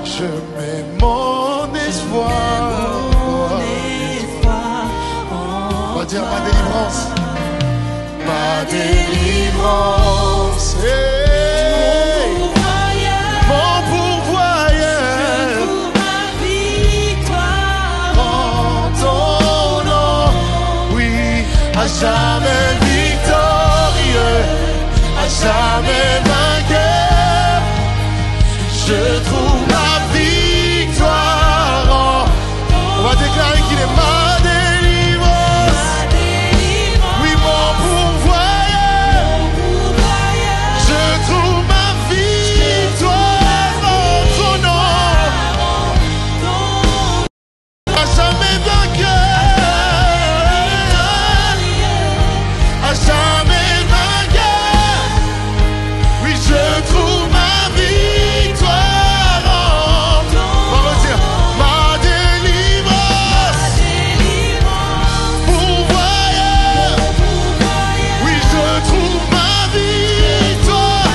Je mets mon espoir. Mon espoir en On va dire ma délivrance. Ma délivrance. Hey. Mon pourvoyeur. Pour ma victoire En ton nom. Oui, à jamais victorieux. À jamais vainqueur. Je trouve ma victoire en... On va déclarer qu'il est ma délivrance. Oui, mon pourvoyeur. Je trouve ma victoire en ton nom. À jamais vainqueur. À jamais vainqueur. Oui, je trouve ma victoire en ton. On va redire ma délivrance. Pourvoyeur. Oui, je trouve ma victoire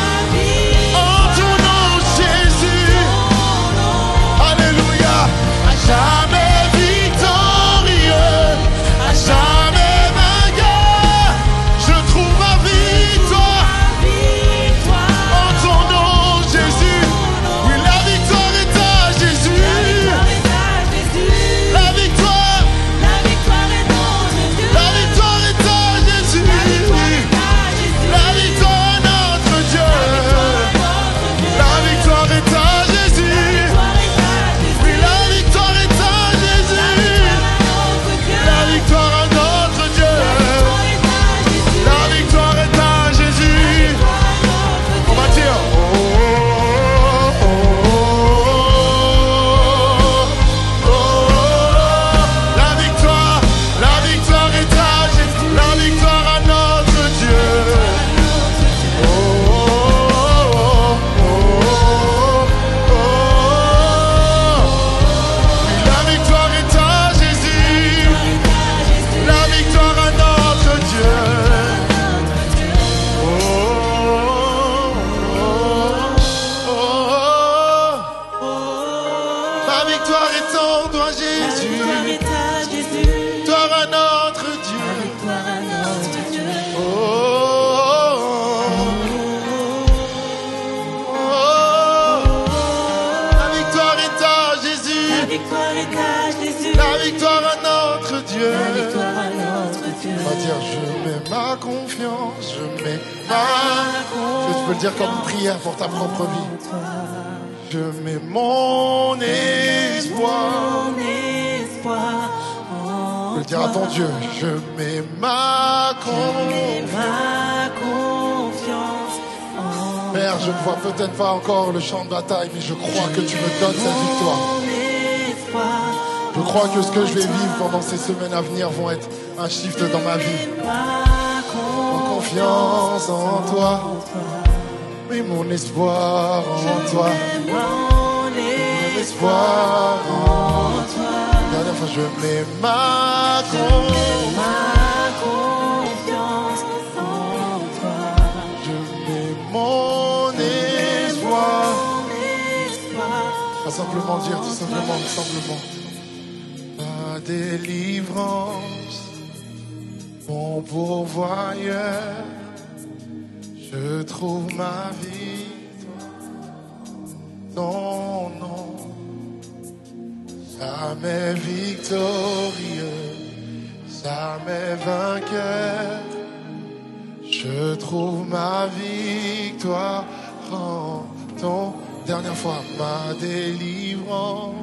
en ton nom, Jésus. Alléluia. À jamais victorieux, à jamais vainqueur. Je trouve ma victoire en ton nom, Jésus. Oui, la victoire est à Jésus. La victoire, la victoire est à Jésus. La victoire à notre Dieu. La victoire est à Jésus. Oui, la victoire est à Jésus. La victoire à notre Dieu. La victoire est à Jésus. On va dire. Oh, oh, oh, oh, oh. La victoire est à Jésus. La victoire à notre Dieu. Oh, oh, oh, oh, oh. Oui, la victoire est à Jésus. La victoire à notre Dieu. Oh, oh, oh, oh. Ma victoire est en toi, Jésus. Victoire à notre Dieu. Oh, oh, oh. La victoire est à Jésus. La victoire à notre Dieu. On va dire, je mets ma confiance, je mets ma... Tu peux le dire comme une prière pour ta propre vie. Je mets mon espoir. Tu peux le dire à ton Dieu. Je mets ma confiance. Père, je ne vois peut-être pas encore le champ de bataille, mais je crois que tu me donnes cette victoire. Je crois que ce que je vais vivre pendant ces semaines à venir vont être un shift dans ma vie. Mon confiance en toi, mais mon espoir en toi. Mon espoir en toi. La dernière fois, je mets ma confiance en toi. Je mets mon espoir. Pas simplement dire, tout simplement. Ma délivrance, mon pourvoyeur, je trouve ma victoire. Non, non, jamais victorieux, jamais vainqueur. Je trouve ma victoire en ton. Dernière fois, ma délivrance.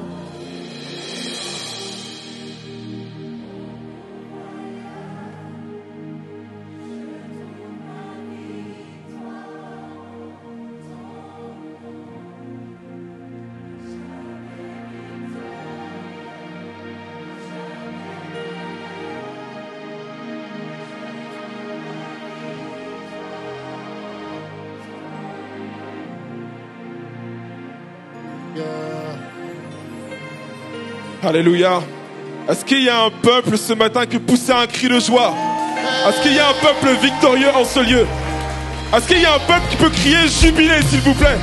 Alléluia. Est-ce qu'il y a un peuple ce matin qui poussait un cri de joie? Est-ce qu'il y a un peuple victorieux en ce lieu? Est-ce qu'il y a un peuple qui peut crier jubilé, s'il vous plaît?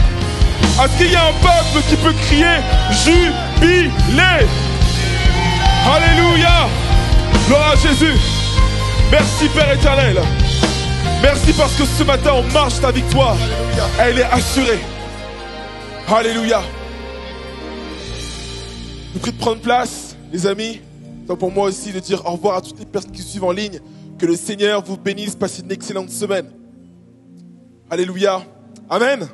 Est-ce qu'il y a un peuple qui peut crier jubilé? Alléluia. Gloire à Jésus. Merci Père éternel. Merci parce que ce matin on marche ta victoire. Elle est assurée. Alléluia. Je vous prie de prendre place, les amis. C'est pour moi aussi de dire au revoir à toutes les personnes qui suivent en ligne. Que le Seigneur vous bénisse. Passez une excellente semaine. Alléluia. Amen.